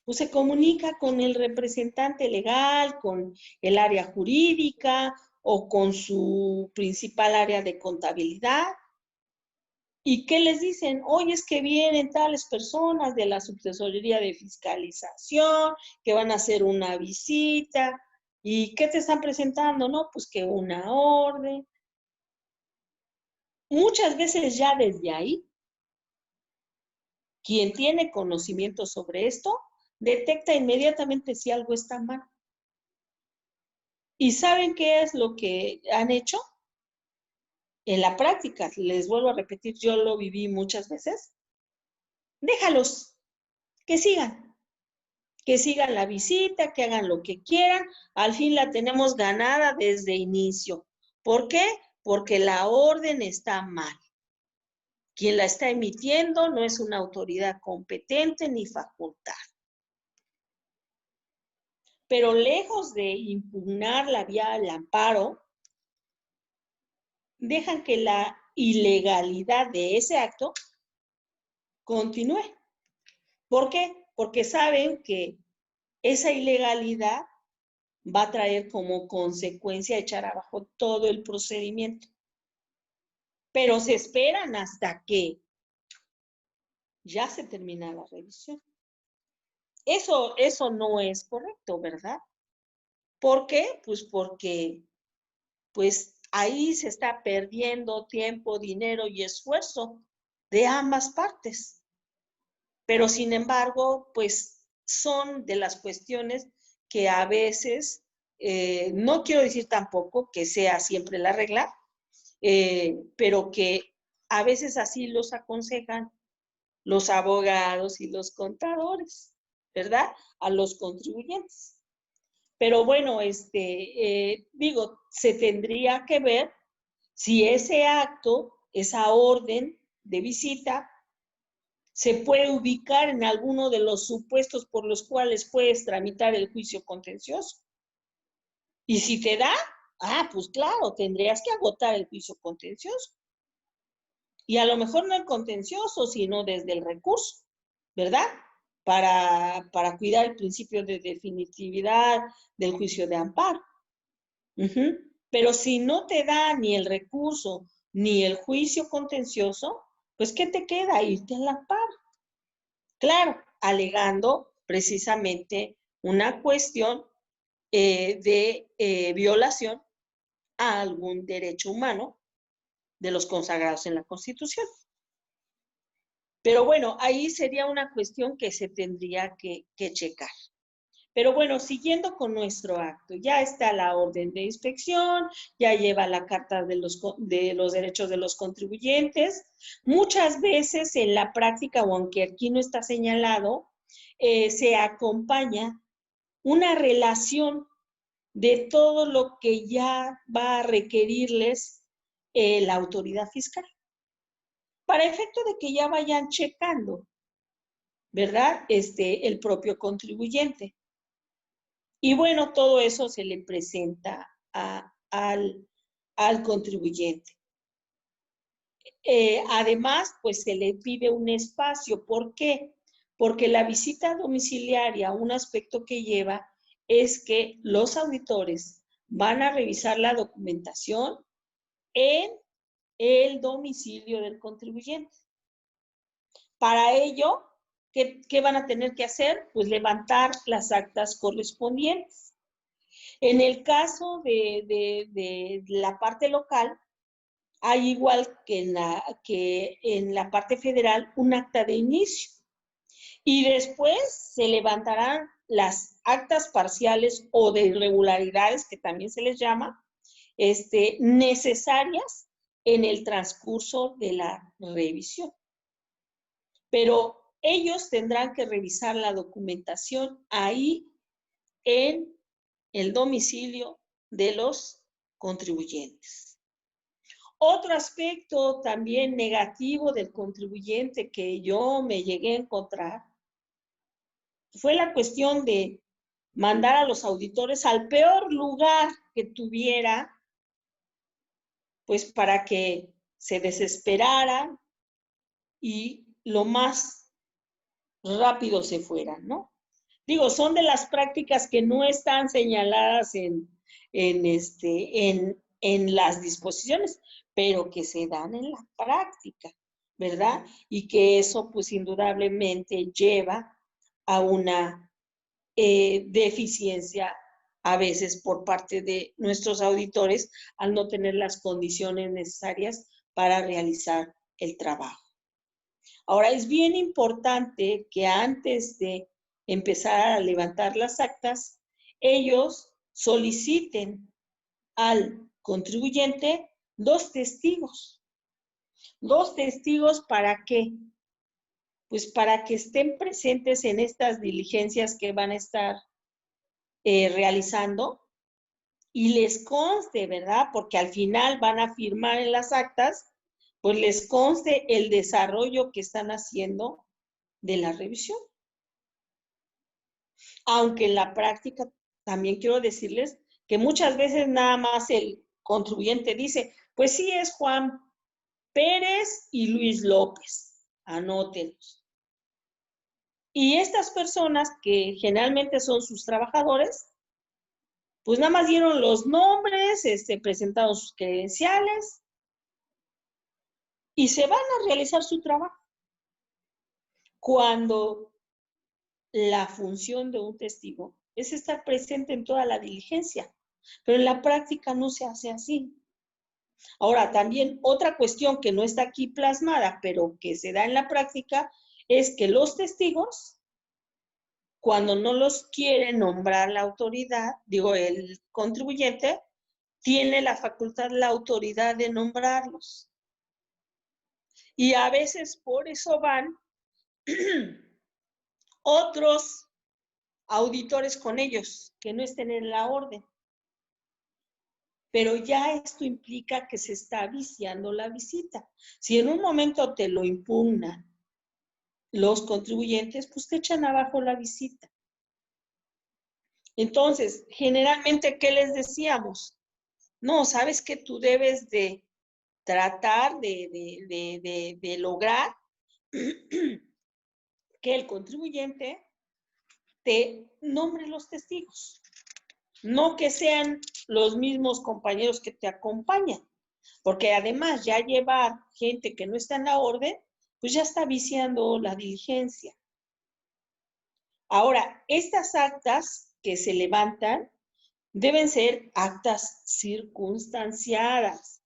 pues se comunica con el representante legal, con el área jurídica o con su principal área de contabilidad. ¿Y qué les dicen? Oye, es que vienen tales personas de la subtesorería de fiscalización, que van a hacer una visita. ¿Y qué te están presentando? No, pues que una orden. Muchas veces ya desde ahí, quien tiene conocimiento sobre esto, detecta inmediatamente si algo está mal. ¿Y saben qué es lo que han hecho? En la práctica, les vuelvo a repetir, yo lo viví muchas veces. Déjalos, que sigan la visita, que hagan lo que quieran. Al fin la tenemos ganada desde inicio. ¿Por qué? Porque la orden está mal. Quien la está emitiendo no es una autoridad competente ni facultad. Pero lejos de impugnar la vía del amparo, dejan que la ilegalidad de ese acto continúe. ¿Por qué? Porque saben que esa ilegalidad va a traer como consecuencia echar abajo todo el procedimiento. Pero se esperan hasta que ya se termina la revisión. Eso no es correcto, ¿verdad? ¿Por qué? Pues porque ahí se está perdiendo tiempo, dinero y esfuerzo de ambas partes. Pero sin embargo, pues son de las cuestiones que a veces, no quiero decir tampoco que sea siempre la regla, pero que a veces así los aconsejan los abogados y los contadores, ¿verdad? A los contribuyentes. Pero bueno, digo, se tendría que ver si ese acto, esa orden de visita, se puede ubicar en alguno de los supuestos por los cuales puedes tramitar el juicio contencioso. Y si te da, pues claro, tendrías que agotar el juicio contencioso. Y a lo mejor no el contencioso, sino desde el recurso, ¿verdad? Para cuidar el principio de definitividad del juicio de amparo. Pero si no te da ni el recurso ni el juicio contencioso, pues ¿qué te queda? Irte al amparo. Claro, alegando precisamente una cuestión de violación a algún derecho humano de los consagrados en la Constitución. Pero bueno, ahí sería una cuestión que se tendría que checar. Pero bueno, siguiendo con nuestro acto, ya está la orden de inspección, ya lleva la carta de los derechos de los contribuyentes. Muchas veces en la práctica, o aunque aquí no está señalado, se acompaña una relación de todo lo que ya va a requerirles la autoridad fiscal, para efecto de que ya vayan checando, ¿verdad? El propio contribuyente. Y bueno, todo eso se le presenta al contribuyente. Además, pues se le pide un espacio. ¿Por qué? Porque la visita domiciliaria, un aspecto que lleva es que los auditores van a revisar la documentación en el domicilio del contribuyente. Para ello, ¿qué van a tener que hacer? Pues levantar las actas correspondientes. En el caso de la parte local, hay igual que en la parte federal un acta de inicio. Y después se levantarán las actas parciales o de irregularidades, que también se les llama, necesarias en el transcurso de la revisión. Pero ellos tendrán que revisar la documentación ahí en el domicilio de los contribuyentes. Otro aspecto también negativo del contribuyente que yo me llegué a encontrar fue la cuestión de mandar a los auditores al peor lugar que tuviera, pues para que se desesperaran y lo más rápido se fueran, ¿no? Digo, son de las prácticas que no están señaladas en las disposiciones, pero que se dan en la práctica, ¿verdad? Y que eso, pues, indudablemente lleva a una deficiencia a veces por parte de nuestros auditores al no tener las condiciones necesarias para realizar el trabajo. Ahora, es bien importante que antes de empezar a levantar las actas, ellos soliciten al contribuyente 2 testigos. 2 testigos, ¿para qué? Pues para que estén presentes en estas diligencias que van a estar realizando y les conste, ¿verdad? Porque al final van a firmar en las actas, pues les conste el desarrollo que están haciendo de la revisión. Aunque en la práctica también quiero decirles que muchas veces nada más el contribuyente dice, pues sí es Juan Pérez y Luis López, anótenlos. Y estas personas que generalmente son sus trabajadores, pues nada más dieron los nombres, presentaron sus credenciales y se van a realizar su trabajo. Cuando la función de un testigo es estar presente en toda la diligencia, pero en la práctica no se hace así. Ahora, también otra cuestión que no está aquí plasmada, pero que se da en la práctica, es que los testigos, cuando no los quiere nombrar la autoridad, el contribuyente, tiene la facultad, la autoridad de nombrarlos. Y a veces por eso van otros auditores con ellos, que no estén en la orden. Pero ya esto implica que se está viciando la visita. Si en un momento te lo impugnan los contribuyentes, pues te echan abajo la visita. Entonces, generalmente, ¿qué les decíamos? No, sabes que tú debes de tratar de lograr que el contribuyente te nombre los testigos. No que sean los mismos compañeros que te acompañan, porque además ya llevar gente que no está en la orden, pues ya está viciando la diligencia. Ahora, estas actas que se levantan deben ser actas circunstanciadas.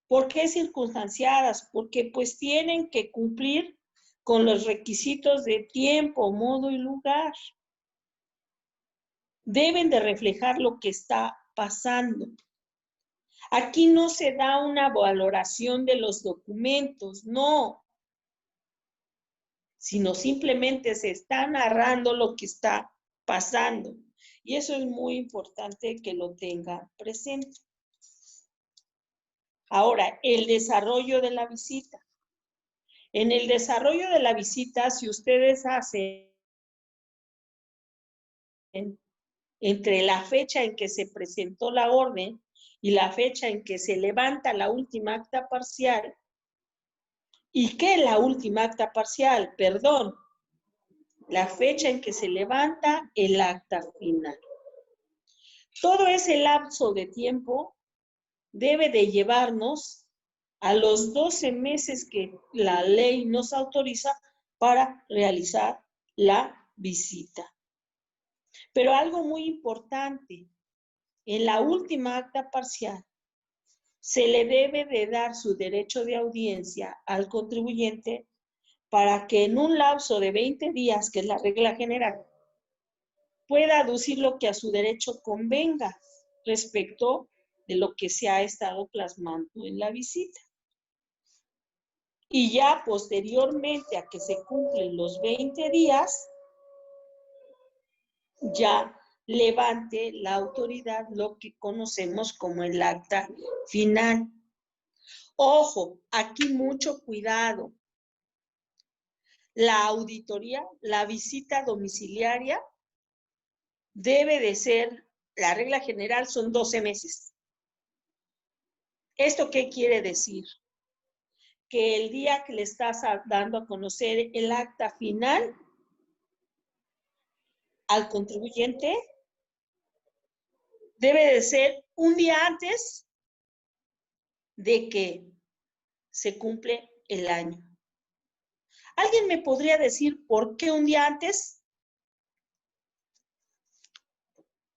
¿Por qué circunstanciadas? Porque pues tienen que cumplir con los requisitos de tiempo, modo y lugar. Deben de reflejar lo que está pasando. Aquí no se da una valoración de los documentos, no, sino simplemente se está narrando lo que está pasando. Y eso es muy importante que lo tenga presente. Ahora, el desarrollo de la visita. En el desarrollo de la visita, si ustedes hacen entre la fecha en que se presentó la orden y la fecha en que se levanta la última acta parcial, ¿Y qué es la última acta parcial? Perdón, la fecha en que se levanta el acta final. Todo ese lapso de tiempo debe de llevarnos a los 12 meses que la ley nos autoriza para realizar la visita. Pero algo muy importante, en la última acta parcial se le debe de dar su derecho de audiencia al contribuyente para que en un lapso de 20 días, que es la regla general, pueda aducir lo que a su derecho convenga respecto de lo que se ha estado plasmando en la visita. Y ya posteriormente a que se cumplen los 20 días, ya levante la autoridad lo que conocemos como el acta final. Ojo, aquí mucho cuidado. La auditoría, la visita domiciliaria, debe de ser, la regla general son 12 meses. ¿Esto qué quiere decir? Que el día que le estás dando a conocer el acta final al contribuyente, debe de ser un día antes de que se cumple el año. ¿Alguien me podría decir por qué un día antes?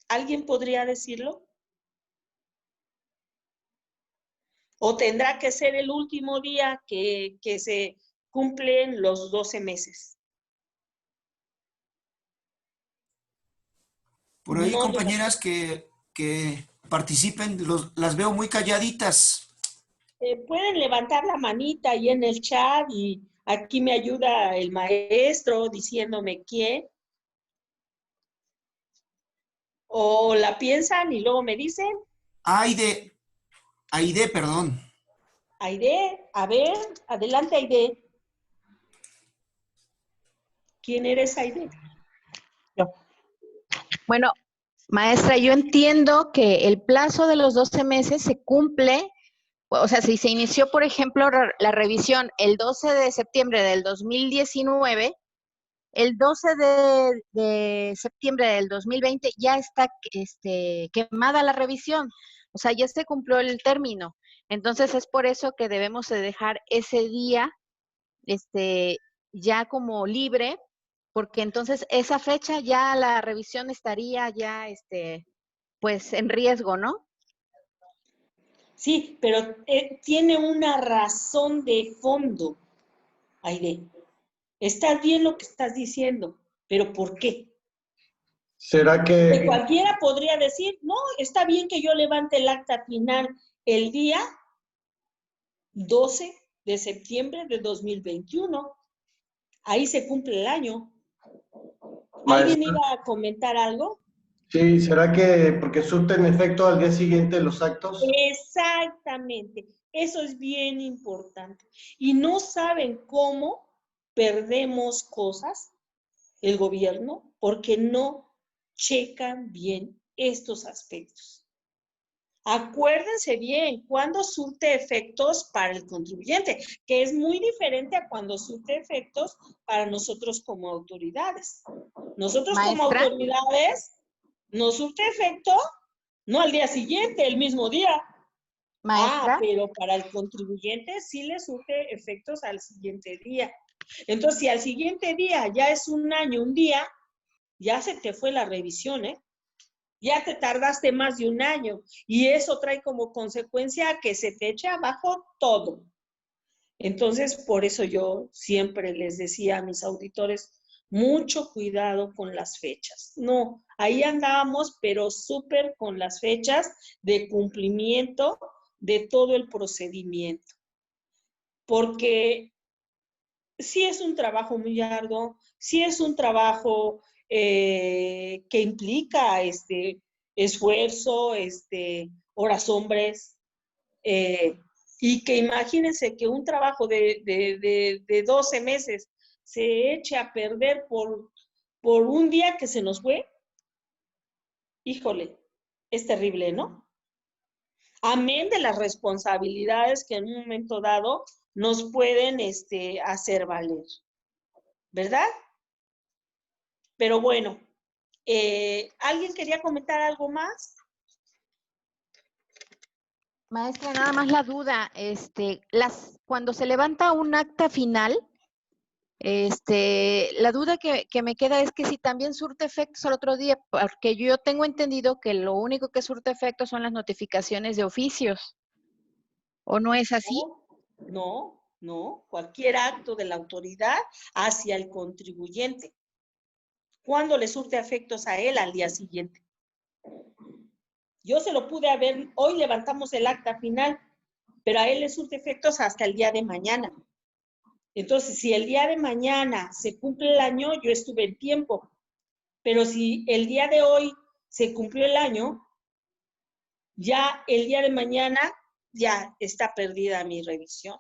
¿Alguien podría decirlo? ¿O tendrá que ser el último día que se cumplen los 12 meses? Por ahí, No, compañeras que participen, las veo muy calladitas. pueden levantar la manita ahí en el chat y aquí me ayuda el maestro diciéndome quién. O la piensan y luego me dicen. Aide, perdón. Aide, a ver, adelante Aide. ¿Quién eres, Aide? Yo. Bueno, maestra, yo entiendo que el plazo de los 12 meses se cumple, o sea, si se inició, por ejemplo, la revisión el 12 de septiembre del 2019, el 12 de septiembre del 2020 ya está quemada la revisión, o sea, ya se cumplió el término. Entonces es por eso que debemos de dejar ese día ya como libre, porque entonces esa fecha ya la revisión estaría ya pues en riesgo, ¿no? Sí, pero tiene una razón de fondo, Aide. Está bien lo que estás diciendo, pero ¿por qué? ¿Será Que que cualquiera podría decir, no, está bien que yo levante el acta final el día 12 de septiembre de 2021. Ahí se cumple el año. ¿Alguien maestra, iba a comentar algo? sí, será que porque surten efecto al día siguiente los actos? Exactamente. Eso es bien importante. Y no saben cómo perdemos cosas, el gobierno, porque no checan bien estos aspectos. Acuérdense bien, cuando surte efectos para el contribuyente, que es muy diferente a cuando surte efectos para nosotros como autoridades. Nosotros como Maestra, autoridades nos surte efecto, no al día siguiente, el mismo día. maestra, Pero para el contribuyente sí le surte efectos al siguiente día. Entonces, si al siguiente día ya es un año, un día, ya se te fue la revisión, ¿eh? Ya te tardaste más de un año y eso trae como consecuencia que se te eche abajo todo. Entonces, por eso yo siempre les decía a mis auditores, mucho cuidado con las fechas. No, ahí andábamos, pero súper con las fechas de cumplimiento de todo el procedimiento. Porque sí es un trabajo muy arduo, sí es un trabajo que implica esfuerzo, horas hombres, y que imagínense que un trabajo de 12 meses se eche a perder por un día que se nos fue. Híjole, es terrible, ¿no? Amén de las responsabilidades que en un momento dado nos pueden hacer valer, ¿verdad? Pero bueno, ¿alguien quería comentar algo más? Maestra, nada más la duda, cuando se levanta un acta final, la duda que me queda es que si también surte efectos al otro día, porque yo tengo entendido que lo único que surte efectos son las notificaciones de oficios, ¿o no es así? No, cualquier acto de la autoridad hacia el contribuyente. ¿Cuándo le surte efectos a él? Al día siguiente. Yo se lo pude haber, hoy levantamos el acta final, pero a él le surte efectos hasta el día de mañana. Entonces, si el día de mañana se cumple el año, yo estuve en tiempo. Pero si el día de hoy se cumplió el año, ya el día de mañana ya está perdida mi revisión.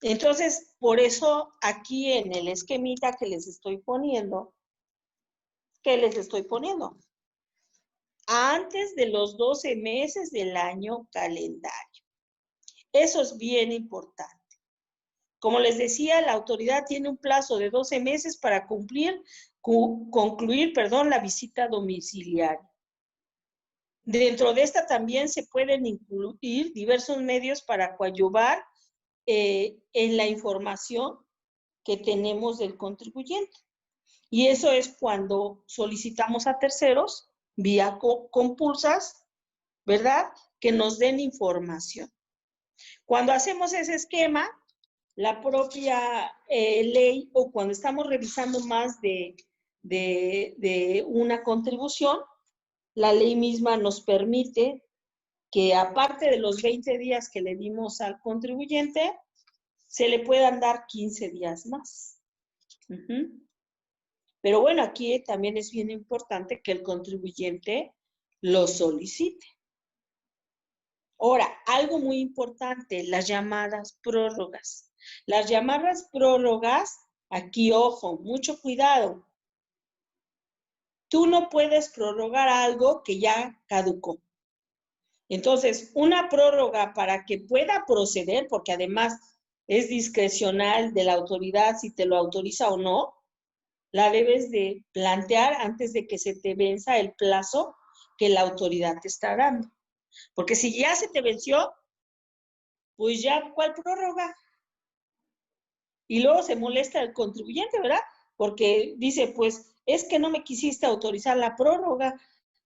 Entonces, por eso aquí en el esquemita que les estoy poniendo, antes de los 12 meses del año calendario. Eso es bien importante. Como les decía, la autoridad tiene un plazo de 12 meses para concluir, la visita domiciliaria. Dentro de esta también se pueden incluir diversos medios para coadyuvar en la información que tenemos del contribuyente. Y eso es cuando solicitamos a terceros, vía compulsas, ¿verdad?, que nos den información. Cuando hacemos ese esquema, la propia ley, o cuando estamos revisando más de una contribución, la ley misma nos permite que aparte de los 20 días que le dimos al contribuyente, se le puedan dar 15 días más. Pero bueno, aquí también es bien importante que el contribuyente lo solicite. Ahora, algo muy importante, las llamadas prórrogas. Las llamadas prórrogas, aquí ojo, mucho cuidado. Tú no puedes prorrogar algo que ya caducó. Entonces, una prórroga para que pueda proceder, porque además es discrecional de la autoridad si te lo autoriza o no, la debes de plantear antes de que se te venza el plazo que la autoridad te está dando. Porque si ya se te venció, pues ya, ¿cuál prórroga? Y luego se molesta el contribuyente, ¿verdad? Porque dice, pues, es que no me quisiste autorizar la prórroga,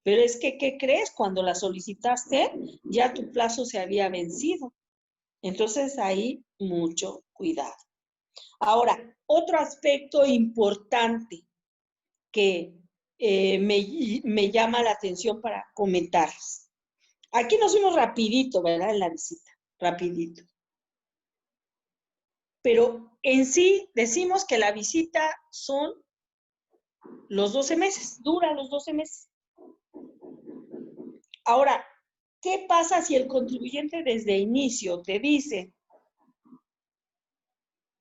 pero es que, ¿qué crees? Cuando la solicitaste, ya tu plazo se había vencido. Entonces, ahí, mucho cuidado. Ahora, otro aspecto importante que me llama la atención para comentarles. Aquí nos fuimos rapidito, ¿verdad? En la visita, rapidito. Pero en sí decimos que la visita son los 12 meses, dura los 12 meses. Ahora, ¿qué pasa si el contribuyente desde inicio te dice,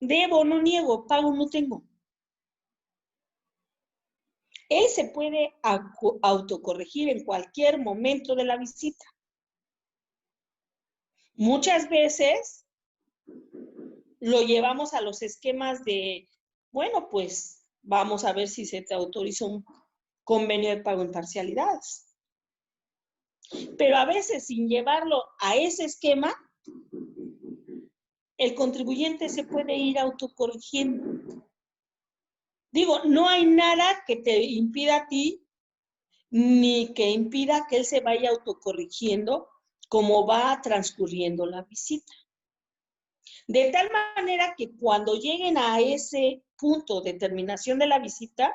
debo, no niego, pago, no tengo? Él se puede autocorregir en cualquier momento de la visita. Muchas veces lo llevamos a los esquemas de, bueno, pues vamos a ver si se te autoriza un convenio de pago en parcialidades. Pero a veces, sin llevarlo a ese esquema, el contribuyente se puede ir autocorrigiendo. Digo, no hay nada que te impida a ti, ni que impida que él se vaya autocorrigiendo como va transcurriendo la visita. De tal manera que cuando lleguen a ese punto de terminación de la visita,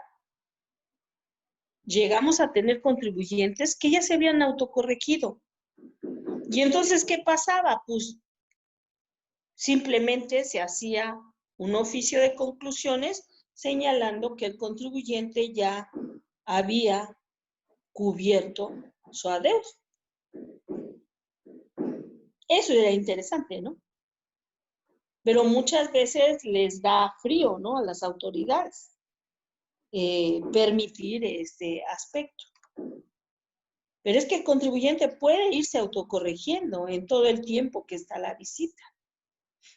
llegamos a tener contribuyentes que ya se habían autocorregido. Y entonces, ¿qué pasaba? Pues simplemente se hacía un oficio de conclusiones señalando que el contribuyente ya había cubierto su adeudo. Eso era interesante, ¿no? Pero muchas veces les da frío, ¿no?, a las autoridades permitir este aspecto. Pero es que el contribuyente puede irse autocorrigiendo en todo el tiempo que está la visita.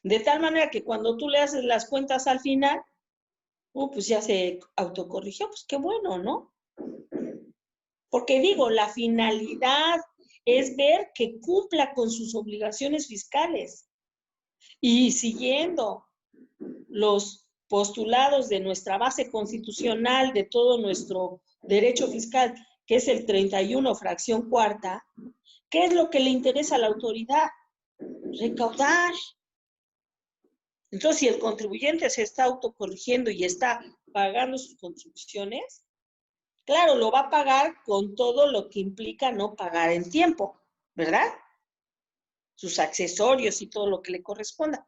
De tal manera que cuando tú le haces las cuentas al final, pues ya se autocorrigió, pues qué bueno, ¿no? Porque digo, la finalidad es ver que cumpla con sus obligaciones fiscales y siguiendo los postulados de nuestra base constitucional, de todo nuestro derecho fiscal, que es el 31, fracción cuarta, ¿qué es lo que le interesa a la autoridad? Recaudar. Entonces, si el contribuyente se está autocorrigiendo y está pagando sus contribuciones, claro, lo va a pagar con todo lo que implica no pagar en tiempo, ¿verdad? Sus accesorios y todo lo que le corresponda.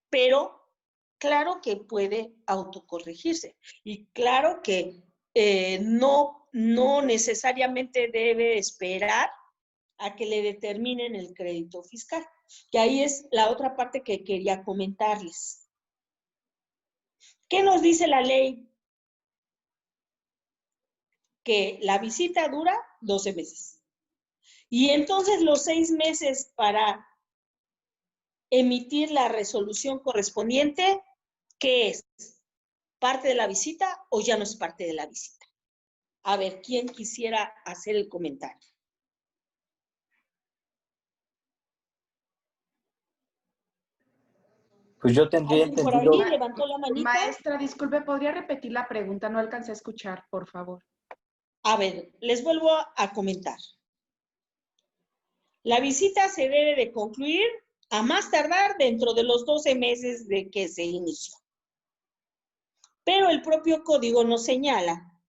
Pero claro que puede autocorregirse y claro que no necesariamente debe esperar a que le determinen el crédito fiscal, que ahí es la otra parte que quería comentarles. ¿Qué nos dice la ley? Que la visita dura 12 meses. Y entonces los 6 meses para emitir la resolución correspondiente, ¿qué es? ¿Parte de la visita o ya no es parte de la visita? A ver, ¿quién quisiera hacer el comentario? Pues yo tendría ¿Alguien por ahí entendido. levantó la manita? Maestra, disculpe, ¿podría repetir la pregunta? No alcancé a escuchar, por favor. A ver, les vuelvo a comentar. La visita se debe de concluir a más tardar dentro de los 12 meses de que se inició. Pero el propio código nos señala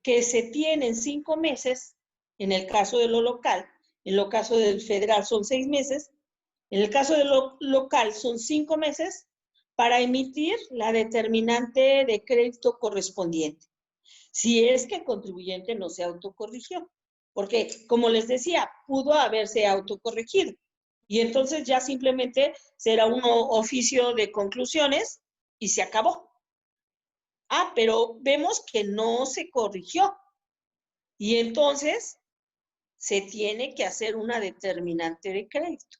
que se tienen 5 meses, en el caso de lo local, en el caso del federal son 6 meses, en el caso de lo local son 5 meses para emitir la determinante de crédito correspondiente, si es que el contribuyente no se autocorrigió. Porque, como les decía, pudo haberse autocorregido. Y entonces ya simplemente será un oficio de conclusiones y se acabó. Pero vemos que no se corrigió. Y entonces se tiene que hacer una determinante de crédito.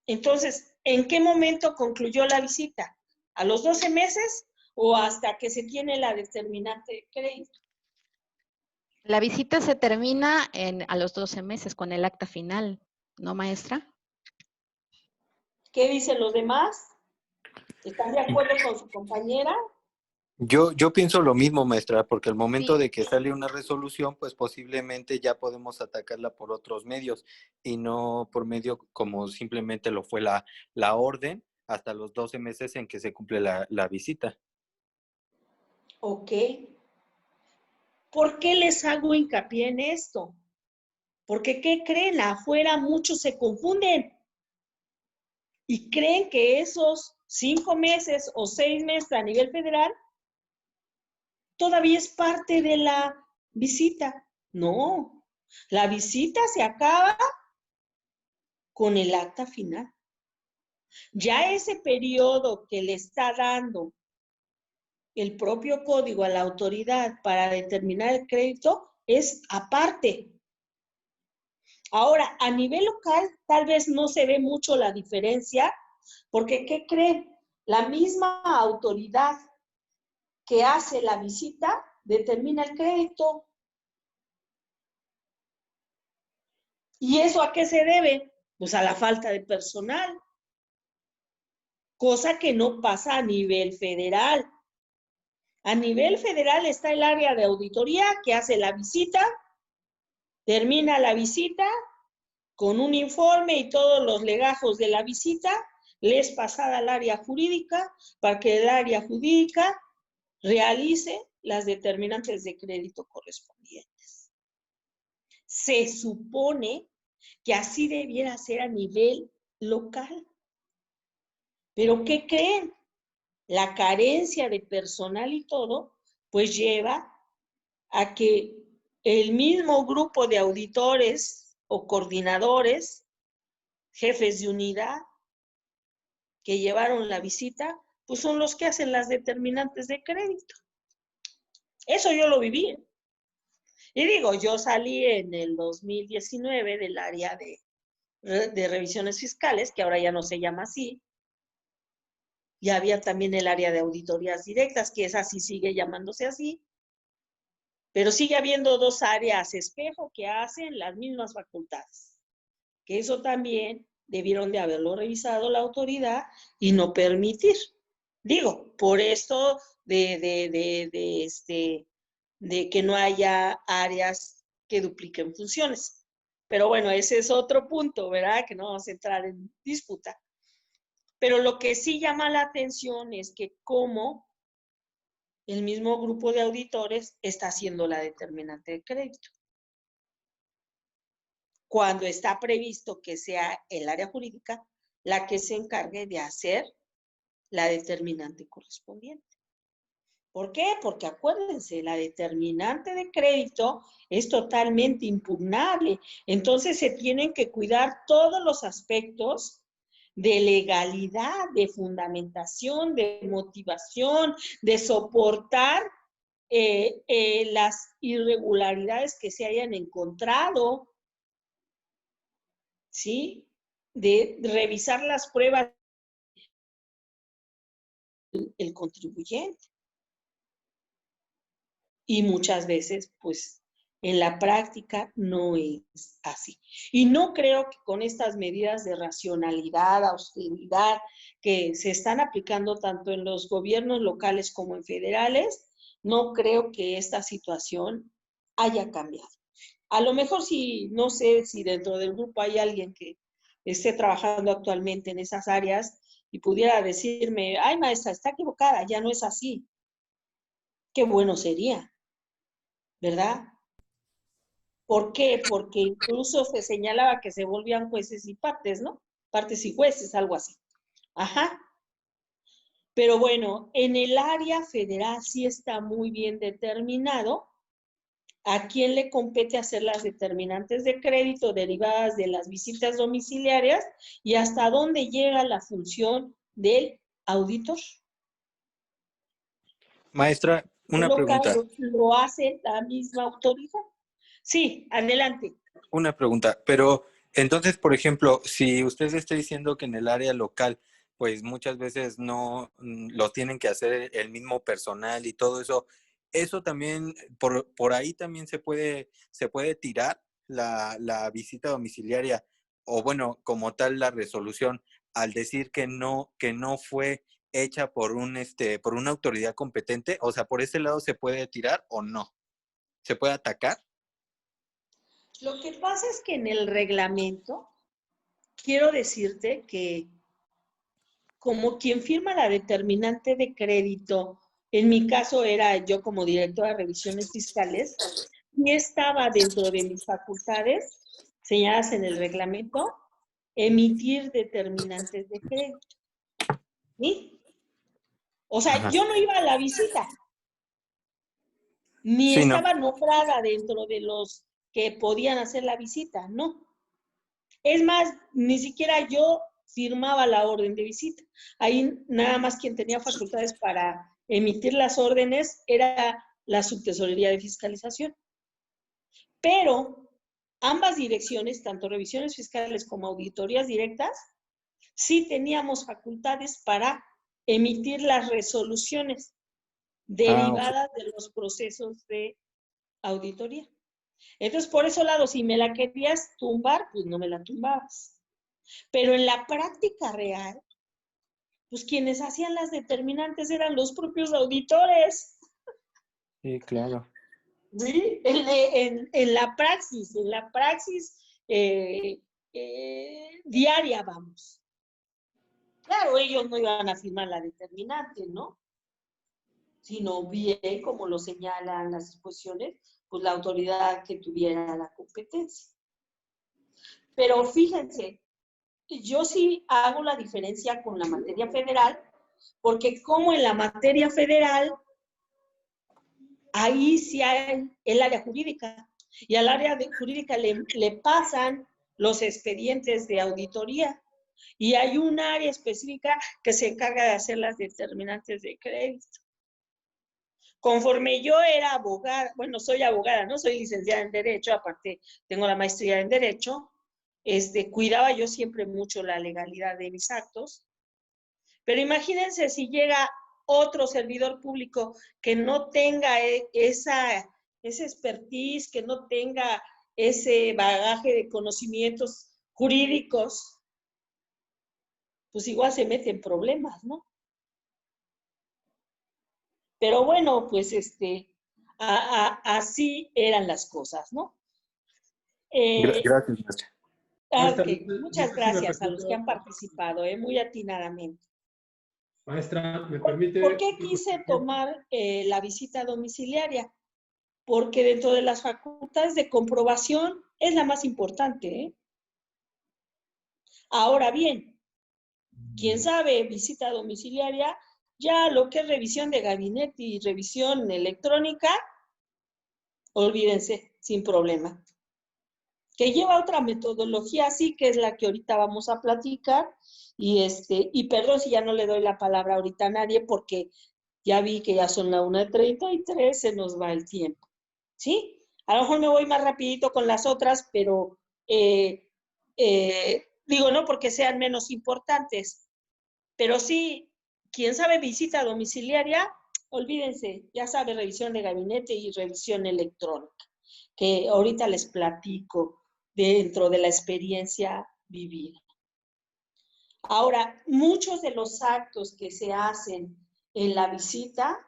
Entonces, ¿en qué momento concluyó la visita? ¿A los 12 meses o hasta que se tiene la determinante de crédito? La visita se termina a los 12 meses con el acta final, ¿no, maestra? ¿Qué dicen los demás? ¿Están de acuerdo con su compañera? Yo pienso lo mismo, maestra, porque al momento Sí. de que sale una resolución, pues posiblemente ya podemos atacarla por otros medios y no por medio como simplemente lo fue la orden hasta los 12 meses en que se cumple la visita. Ok. ¿Por qué les hago hincapié en esto? Porque, ¿qué creen? Afuera muchos se confunden y creen que esos 5 meses o 6 meses a nivel federal todavía es parte de la visita. No, la visita se acaba con el acta final. Ya ese periodo que le está dando el propio código a la autoridad para determinar el crédito es aparte. Ahora, a nivel local, tal vez no se ve mucho la diferencia, porque ¿qué creen? La misma autoridad que hace la visita determina el crédito. ¿Y eso a qué se debe? Pues a la falta de personal, cosa que no pasa a nivel federal. A nivel federal está el área de auditoría que hace la visita, termina la visita con un informe y todos los legajos de la visita, le es pasada al área jurídica para que el área jurídica realice las determinantes de crédito correspondientes. Se supone que así debiera ser a nivel local. Pero ¿qué creen? La carencia de personal y todo, pues lleva a que el mismo grupo de auditores o coordinadores, jefes de unidad, que llevaron la visita, pues son los que hacen las determinantes de crédito. Eso yo lo viví. Y digo, yo salí en el 2019 del área de revisiones fiscales, que ahora ya no se llama así. Y había también el área de auditorías directas, que esa sí sigue llamándose así. Pero sigue habiendo dos áreas espejo que hacen las mismas facultades. Que eso también debieron de haberlo revisado la autoridad y no permitir. Digo, por esto de que no haya áreas que dupliquen funciones. Pero bueno, ese es otro punto, ¿verdad? Que no vamos a entrar en disputa. Pero lo que sí llama la atención es que cómo el mismo grupo de auditores está haciendo la determinante de crédito. Cuando está previsto que sea el área jurídica la que se encargue de hacer la determinante correspondiente. ¿Por qué? Porque acuérdense, la determinante de crédito es totalmente impugnable. Entonces se tienen que cuidar todos los aspectos de legalidad, de fundamentación, de motivación, de soportar las irregularidades que se hayan encontrado, ¿sí? De revisar las pruebas del contribuyente. Y muchas veces, pues, en la práctica no es así. Y no creo que con estas medidas de racionalidad, austeridad, que se están aplicando tanto en los gobiernos locales como en federales, no creo que esta situación haya cambiado. A lo mejor si, no sé si dentro del grupo hay alguien que esté trabajando actualmente en esas áreas y pudiera decirme, ay maestra, está equivocada, ya no es así. Qué bueno sería, ¿verdad? ¿Por qué? Porque incluso se señalaba que se volvían jueces y partes, ¿no? Partes y jueces, algo así. Ajá. Pero bueno, en el área federal sí está muy bien determinado a quién le compete hacer las determinantes de crédito derivadas de las visitas domiciliarias y hasta dónde llega la función del auditor. Maestra, una pregunta. Lo hace la misma autoridad. Sí, adelante. Una pregunta, pero entonces, por ejemplo, si usted está diciendo que en el área local, pues muchas veces no lo tienen que hacer el mismo personal y todo eso, eso también, por ahí también se puede tirar la visita domiciliaria, o bueno, como tal la resolución, al decir que no fue hecha por por una autoridad competente, o sea, por ese lado se puede tirar o no, se puede atacar. Lo que pasa es que en el reglamento, quiero decirte que como quien firma la determinante de crédito, en mi caso era yo como directora de revisiones fiscales, y estaba dentro de mis facultades, señaladas en el reglamento, emitir determinantes de crédito. ¿Sí? O sea, Ajá. yo no iba a la visita, ni Sí, estaba nombrada dentro de los que podían hacer la visita, no. Es más, ni siquiera yo firmaba la orden de visita. Ahí nada más quien tenía facultades para emitir las órdenes era la Subtesorería de Fiscalización. Pero ambas direcciones, tanto revisiones fiscales como auditorías directas, sí teníamos facultades para emitir las resoluciones derivadas de los procesos de auditoría. Entonces, por ese lado, si me la querías tumbar, pues no me la tumbabas. Pero en la práctica real, pues quienes hacían las determinantes eran los propios auditores. Sí, claro. ¿Sí? En la praxis diaria, vamos. Claro, ellos no iban a firmar la determinante, ¿no? Sino bien, como lo señalan las disposiciones, pues la autoridad que tuviera la competencia. Pero fíjense, yo sí hago la diferencia con la materia federal, porque como en la materia federal, ahí sí hay el área jurídica, y al área jurídica le pasan los expedientes de auditoría, y hay un área específica que se encarga de hacer las determinantes de crédito. Conforme yo era abogada, bueno, soy abogada, no soy licenciada en Derecho, aparte tengo la maestría en Derecho, cuidaba yo siempre mucho la legalidad de mis actos. Pero imagínense si llega otro servidor público que no tenga esa expertise, que no tenga ese bagaje de conocimientos jurídicos, pues igual se mete en problemas, ¿no? Pero bueno, pues así eran las cosas, ¿no? Gracias, maestra. Maestra, Okay. Muchas no sé si me gracias a los que han permite, participado, muy atinadamente. maestra, ¿me permite? ¿Por qué quise tomar la visita domiciliaria? Porque dentro de las facultades de comprobación es la más importante, ¿eh? Ahora bien, quién sabe, visita domiciliaria, ya lo que es revisión de gabinete y revisión electrónica, olvídense, sin problema. Que lleva otra metodología, sí, que es la que ahorita vamos a platicar, y perdón si ya no le doy la palabra ahorita a nadie, porque ya vi que ya son las 1:33, se nos va el tiempo, ¿sí? A lo mejor me voy más rapidito con las otras, pero digo, no porque sean menos importantes, pero sí, quien sabe visita domiciliaria, olvídense, ya sabe revisión de gabinete y revisión electrónica, que ahorita les platico dentro de la experiencia vivida. Ahora, muchos de los actos que se hacen en la visita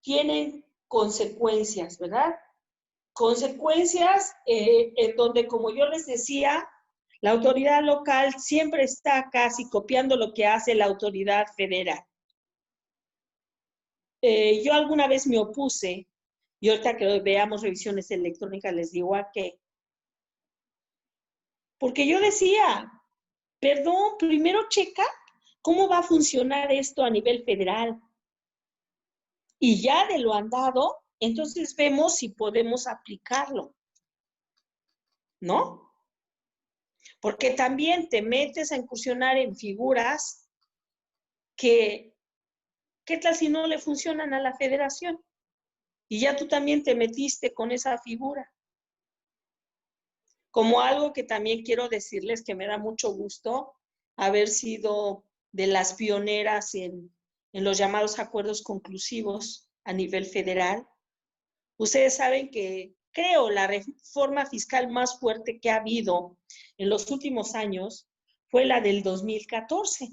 tienen consecuencias, ¿verdad? Consecuencias en donde, como yo les decía, la autoridad local siempre está casi copiando lo que hace la autoridad federal. Yo alguna vez me opuse, y ahorita que veamos revisiones electrónicas les digo a qué. Porque yo decía, perdón, primero checa cómo va a funcionar esto a nivel federal. Y ya de lo andado, entonces vemos si podemos aplicarlo, ¿no? Porque también te metes a incursionar en figuras que, ¿qué tal si no le funcionan a la federación? Y ya tú también te metiste con esa figura. Como algo que también quiero decirles que me da mucho gusto haber sido de las pioneras en los llamados acuerdos conclusivos a nivel federal. Ustedes saben que creo la reforma fiscal más fuerte que ha habido en los últimos años fue la del 2014.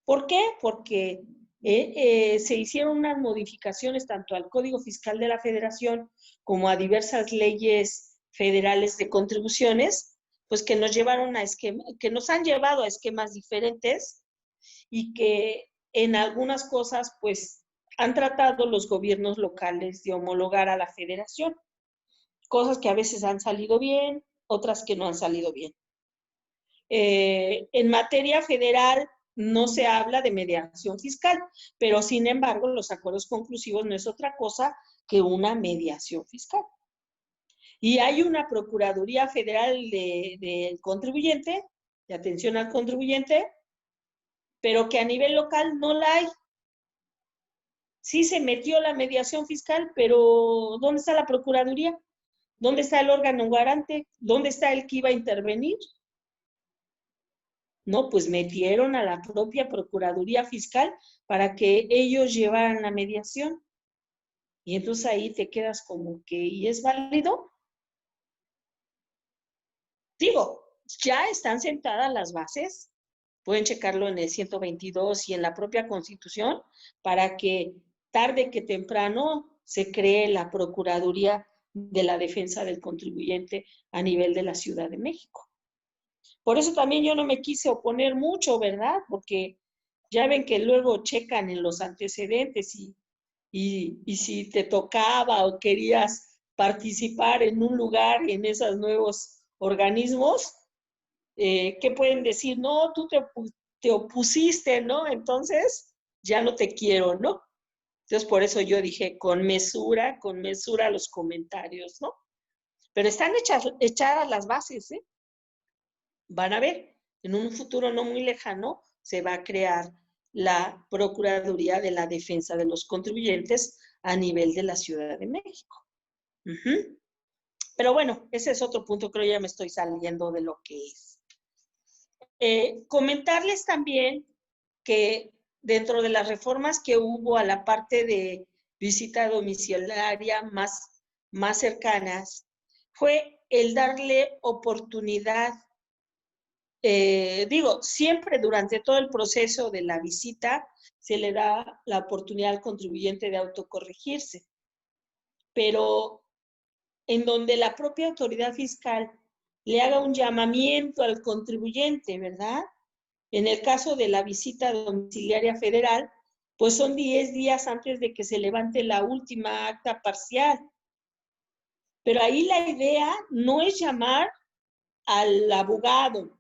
¿Por qué? Porque se hicieron unas modificaciones tanto al Código Fiscal de la Federación como a diversas leyes federales de contribuciones, pues que nos llevaron a que nos han llevado a esquemas diferentes y que en algunas cosas, pues, han tratado los gobiernos locales de homologar a la federación. Cosas que a veces han salido bien, otras que no han salido bien. En materia federal no se habla de mediación fiscal, pero sin embargo los acuerdos conclusivos no es otra cosa que una mediación fiscal. Y hay una Procuraduría Federal del Contribuyente, de atención al contribuyente, pero que a nivel local no la hay. Sí se metió la mediación fiscal, pero ¿dónde está la Procuraduría? ¿Dónde está el órgano garante? ¿Dónde está el que iba a intervenir? No, pues metieron a la propia Procuraduría Fiscal para que ellos llevaran la mediación. Y entonces ahí te quedas como que, ¿y es válido? Digo, ya están sentadas las bases, pueden checarlo en el 122 y en la propia Constitución, para que tarde que temprano se cree la Procuraduría de la Defensa del Contribuyente a nivel de la Ciudad de México. Por eso también yo no me quise oponer mucho, ¿verdad? Porque ya ven que luego checan en los antecedentes y si te tocaba o querías participar en un lugar en esos nuevos organismos, ¿qué pueden decir? No, tú te opusiste, ¿no? Entonces ya no te quiero, ¿no? Entonces por eso yo dije con mesura los comentarios, ¿no? Pero están echadas las bases, ¿eh? Van a ver, en un futuro no muy lejano se va a crear la Procuraduría de la Defensa de los Contribuyentes a nivel de la Ciudad de México. Pero bueno, ese es otro punto, creo ya me estoy saliendo de lo que es. Comentarles también que dentro de las reformas que hubo a la parte de visita domiciliaria más cercanas, fue el darle oportunidad, siempre durante todo el proceso de la visita se le da la oportunidad al contribuyente de autocorregirse, pero en donde la propia autoridad fiscal le haga un llamamiento al contribuyente, ¿verdad? En el caso de la visita domiciliaria federal, pues son 10 días antes de que se levante la última acta parcial. Pero ahí la idea no es llamar al abogado,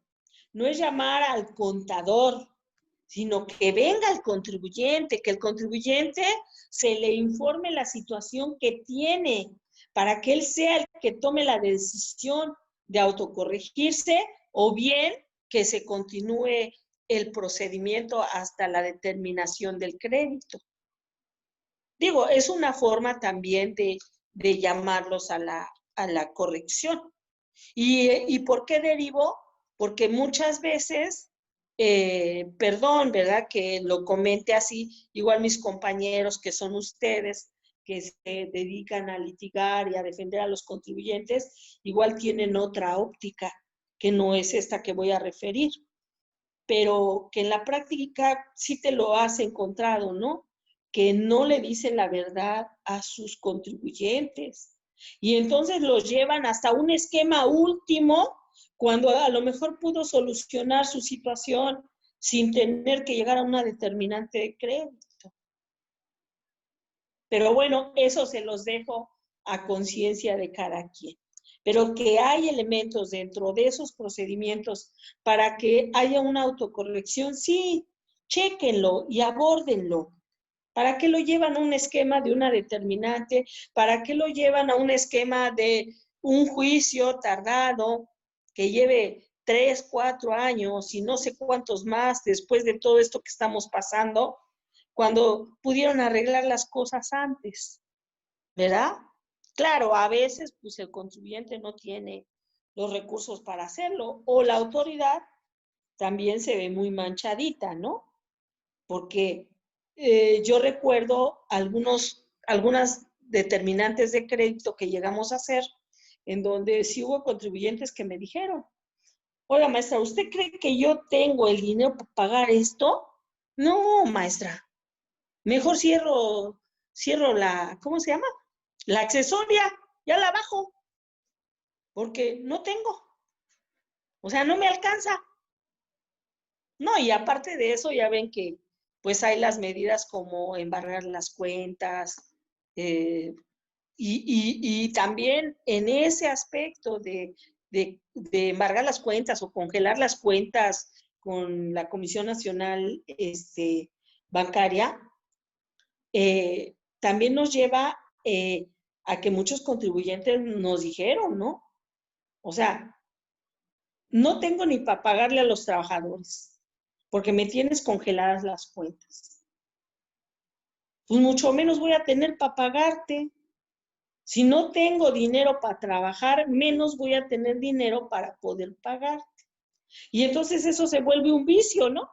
no es llamar al contador, sino que venga el contribuyente, que el contribuyente se le informe la situación que tiene, para que él sea el que tome la decisión de autocorregirse o bien que se continúe el procedimiento hasta la determinación del crédito. Digo, es una forma también de llamarlos a la corrección. ¿Y por qué derivo? Porque muchas veces, perdón, ¿verdad? Que lo comente así, igual mis compañeros que son ustedes, que se dedican a litigar y a defender a los contribuyentes, igual tienen otra óptica, que no es esta que voy a referir, pero que en la práctica sí te lo has encontrado, ¿no? Que no le dicen la verdad a sus contribuyentes. Y entonces los llevan hasta un esquema último, cuando a lo mejor pudo solucionar su situación sin tener que llegar a una determinante de crédito. Pero bueno, eso se los dejo a conciencia de cada quien. Pero que hay elementos dentro de esos procedimientos para que haya una autocorrección, sí, chéquenlo y abórdenlo. ¿Para qué lo llevan a un esquema de una determinante? ¿Para qué lo llevan a un esquema de un juicio tardado que lleve 3, 4 años y no sé cuántos más después de todo esto que estamos pasando, cuando pudieron arreglar las cosas antes? ¿Verdad? Claro, a veces pues el contribuyente no tiene los recursos para hacerlo, o la autoridad también se ve muy manchadita, ¿no? Porque yo recuerdo algunas determinantes de crédito que llegamos a hacer, en donde sí hubo contribuyentes que me dijeron, oiga, maestra, ¿usted cree que yo tengo el dinero para pagar esto? No, maestra, mejor cierro la, ¿cómo se llama? La accesoria, ya la bajo, porque no tengo. O sea, no me alcanza. No, y aparte de eso, ya ven que pues hay las medidas como embargar las cuentas, y también en ese aspecto de embargar las cuentas o congelar las cuentas con la Comisión Nacional Bancaria, también nos lleva a que muchos contribuyentes nos dijeron, ¿no? O sea, no tengo ni para pagarle a los trabajadores, porque me tienes congeladas las cuentas. Pues mucho menos voy a tener para pagarte. Si no tengo dinero para trabajar, menos voy a tener dinero para poder pagarte. Y entonces eso se vuelve un vicio, ¿no?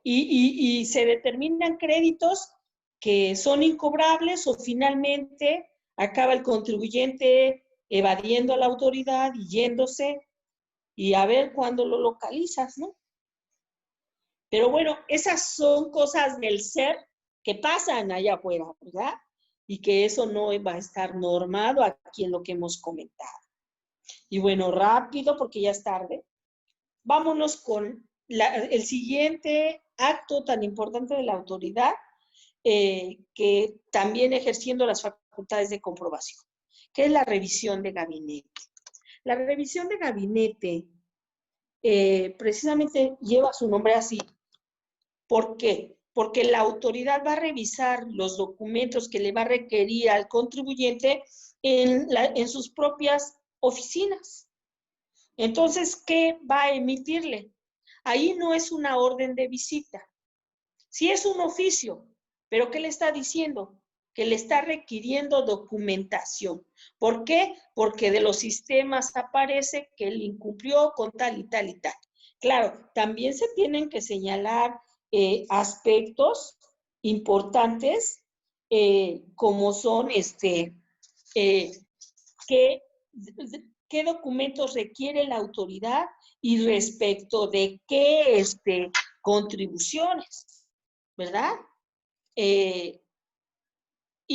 Y se determinan créditos que son incobrables, o finalmente acaba el contribuyente evadiendo a la autoridad y yéndose, y a ver cuándo lo localizas, ¿no? Pero bueno, esas son cosas del ser que pasan allá afuera, ¿verdad? Y que eso no va a estar normado aquí en lo que hemos comentado. Y bueno, rápido, porque ya es tarde, vámonos con el siguiente acto tan importante de la autoridad, que también ejerciendo las facultades de comprobación, que es la revisión de gabinete. La revisión de gabinete precisamente lleva su nombre así. ¿Por qué? Porque la autoridad va a revisar los documentos que le va a requerir al contribuyente en sus propias oficinas. Entonces, ¿qué va a emitirle? Ahí no es una orden de visita, Sí es un oficio, pero ¿qué le está diciendo? Que le está requiriendo documentación. ¿Por qué? Porque de los sistemas aparece que él incumplió con tal y tal y tal. Claro, también se tienen que señalar aspectos importantes como son qué documentos requiere la autoridad y respecto de qué contribuciones, ¿verdad? Y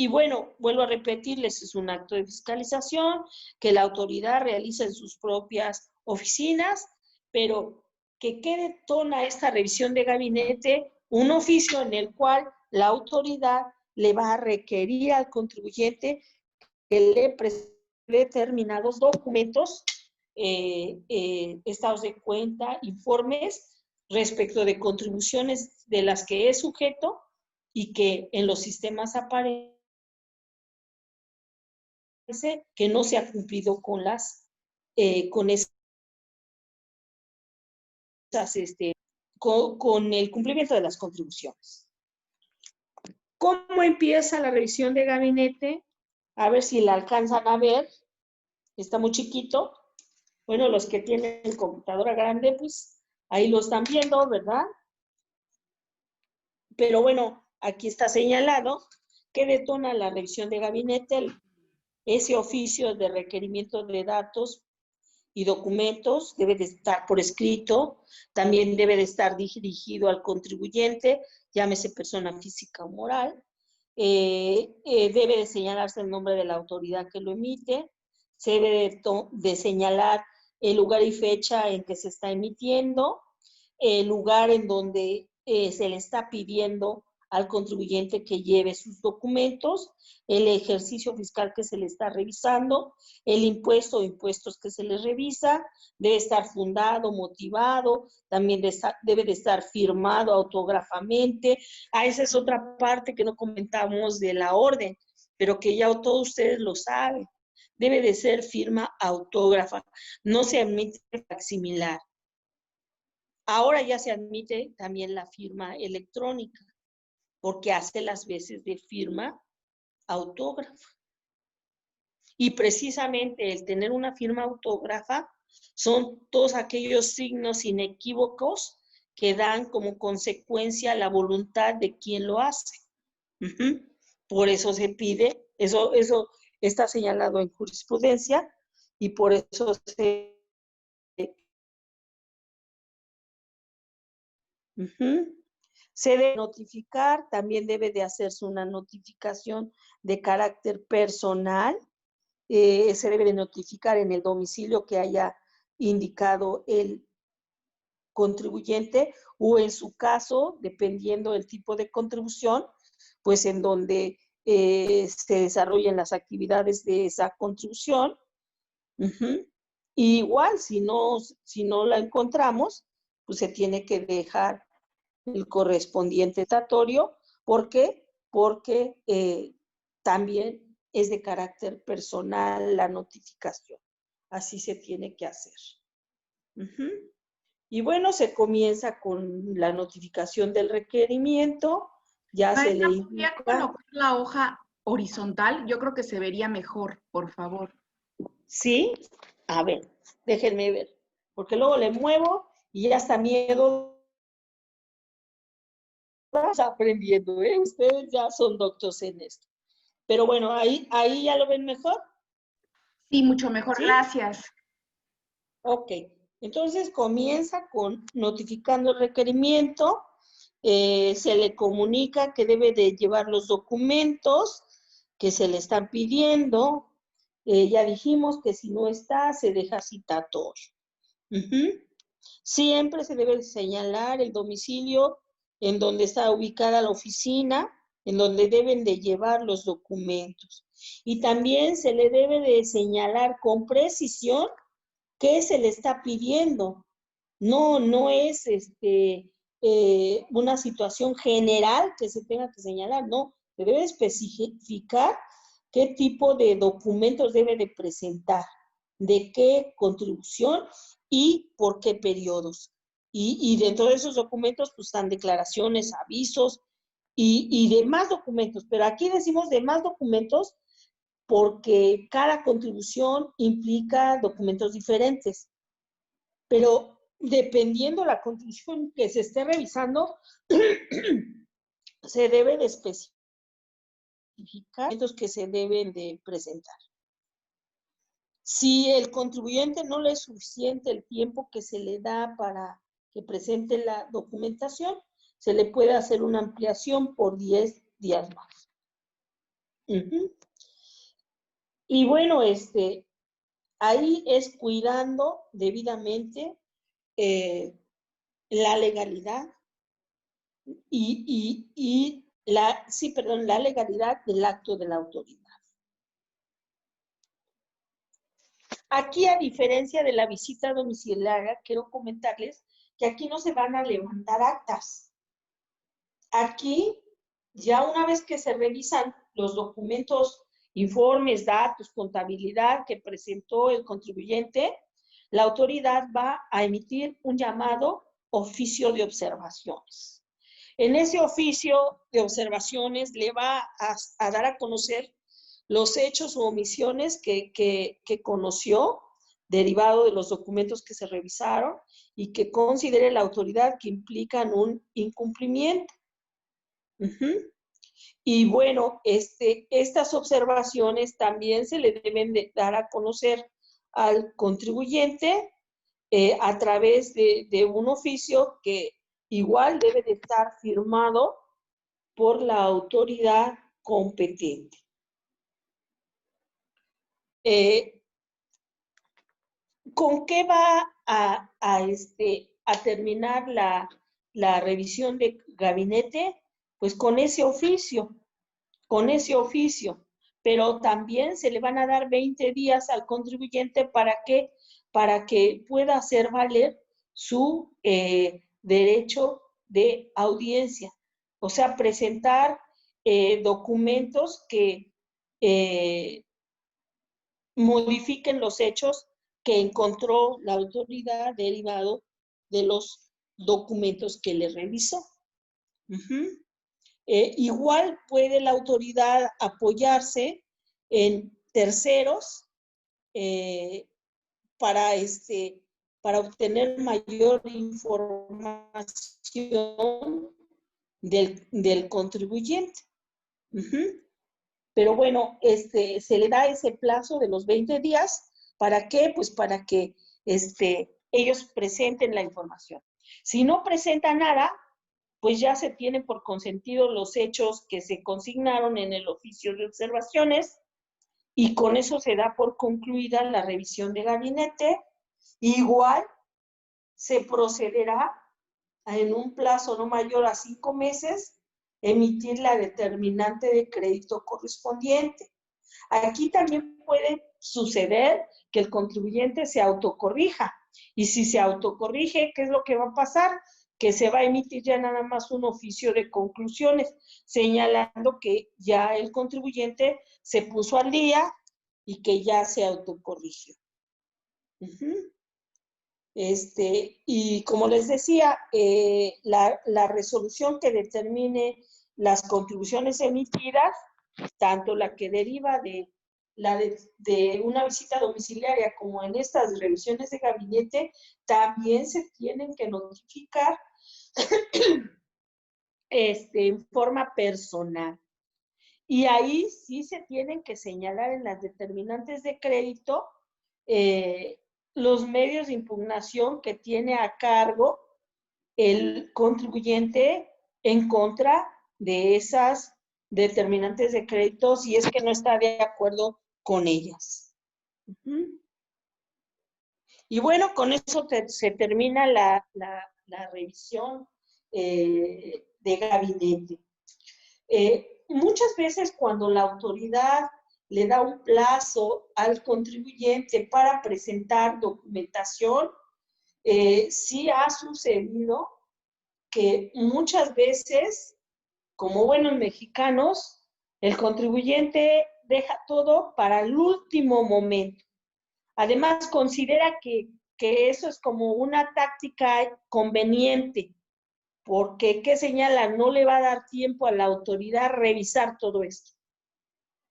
bueno, vuelvo a repetirles, es un acto de fiscalización que la autoridad realiza en sus propias oficinas, pero ¿qué detona esta revisión de gabinete? Un oficio en el cual la autoridad le va a requerir al contribuyente que le presente determinados documentos, estados de cuenta, informes respecto de contribuciones de las que es sujeto y que en los sistemas aparece que no se ha cumplido con con el cumplimiento de las contribuciones. ¿Cómo empieza la revisión de gabinete? A ver si la alcanzan a ver. Está muy chiquito. Bueno, los que tienen computadora grande, pues ahí lo están viendo, ¿verdad? Pero bueno, aquí está señalado que detona la revisión de gabinete, ese oficio de requerimiento de datos y documentos debe de estar por escrito, también debe de estar dirigido al contribuyente, llámese persona física o moral, debe de señalarse el nombre de la autoridad que lo emite, se debe de señalar el lugar y fecha en que se está emitiendo, el lugar en donde se le está pidiendo al contribuyente que lleve sus documentos, el ejercicio fiscal que se le está revisando, el impuesto o impuestos que se le revisa, debe estar fundado, motivado, también debe de estar firmado autógrafamente. Esa es otra parte que no comentamos de la orden, pero que ya todos ustedes lo saben. Debe de ser firma autógrafa, no se admite facsimilar. Ahora ya se admite también la firma electrónica, porque hace las veces de firma autógrafa. Y precisamente el tener una firma autógrafa son todos aquellos signos inequívocos que dan como consecuencia la voluntad de quien lo hace. Por eso se pide, eso está señalado en jurisprudencia y por eso se debe notificar, también debe de hacerse una notificación de carácter personal, se debe de notificar en el domicilio que haya indicado el contribuyente o en su caso, dependiendo del tipo de contribución, pues en donde se desarrollen las actividades de esa contribución. Igual, si no la encontramos, pues se tiene que dejar el correspondiente citatorio. ¿Por qué? Porque también es de carácter personal la notificación. Así se tiene que hacer. Y bueno, se comienza con la notificación del requerimiento. Ya se le indica. ¿Podría colocar la hoja horizontal? Yo creo que se vería mejor, por favor. ¿Sí? A ver, déjenme ver. Porque luego le muevo y ya está miedo. Estás aprendiendo, ¿eh? Ustedes ya son doctores en esto. Pero bueno, ahí ya lo ven mejor. Sí, mucho mejor. ¿Sí? Gracias. Ok. Entonces comienza con notificando el requerimiento. Se le comunica que debe de llevar los documentos que se le están pidiendo. Ya dijimos que si no está, se deja citatorio. Siempre se debe señalar el domicilio en donde está ubicada la oficina, en donde deben de llevar los documentos. Y también se le debe de señalar con precisión qué se le está pidiendo. No es una situación general que se tenga que señalar, no. Se debe especificar qué tipo de documentos debe de presentar, de qué contribución y por qué periodos. Y dentro de esos documentos pues están declaraciones, avisos y demás documentos. Pero aquí decimos demás documentos porque cada contribución implica documentos diferentes. Pero dependiendo la contribución que se esté revisando, se debe de especificar los que se deben de presentar. Si el contribuyente no le es suficiente el tiempo que se le da para que presente la documentación, se le puede hacer una ampliación por 10 días más. Y bueno, ahí es cuidando debidamente la legalidad la legalidad del acto de la autoridad. Aquí, a diferencia de la visita domiciliaria, quiero comentarles que aquí no se van a levantar actas. Aquí, ya una vez que se revisan los documentos, informes, datos, contabilidad que presentó el contribuyente, la autoridad va a emitir un llamado oficio de observaciones. En ese oficio de observaciones le va a dar a conocer los hechos o omisiones que conoció, derivado de los documentos que se revisaron y que considere la autoridad que implican un incumplimiento. Y bueno, estas observaciones también se le deben de dar a conocer al contribuyente a través de un oficio que igual debe de estar firmado por la autoridad competente. ¿Con qué va a terminar la revisión de gabinete? Pues con ese oficio, pero también se le van a dar 20 días al contribuyente para que pueda hacer valer su derecho de audiencia, o sea, presentar documentos que modifiquen los hechos que encontró la autoridad derivado de los documentos que le revisó. Igual puede la autoridad apoyarse en terceros para obtener mayor información del contribuyente. Pero bueno, se le da ese plazo de los 20 días. ¿Para qué? Pues para que ellos presenten la información. Si no presenta nada, pues ya se tienen por consentido los hechos que se consignaron en el oficio de observaciones y con eso se da por concluida la revisión de gabinete. Igual se procederá en un plazo no mayor a 5 meses emitir la determinante de crédito correspondiente. Aquí también puede suceder que el contribuyente se autocorrija. Y si se autocorrige, ¿qué es lo que va a pasar? Que se va a emitir ya nada más un oficio de conclusiones, señalando que ya el contribuyente se puso al día y que ya se autocorrigió. Y como les decía, la resolución que determine las contribuciones emitidas, tanto la que deriva de una visita domiciliaria como en estas revisiones de gabinete, también se tienen que notificar en forma personal. Y ahí sí se tienen que señalar en las determinantes de crédito los medios de impugnación que tiene a cargo el contribuyente en contra de esas determinantes de crédito si es que no está de acuerdo con ellas. Y bueno, con eso se termina la revisión de gabinete. Muchas veces cuando la autoridad le da un plazo al contribuyente para presentar documentación, sí ha sucedido que muchas veces, como buenos mexicanos, el contribuyente deja todo para el último momento. Además, considera que que eso es como una táctica conveniente, porque, ¿qué señala? No le va a dar tiempo a la autoridad revisar todo esto.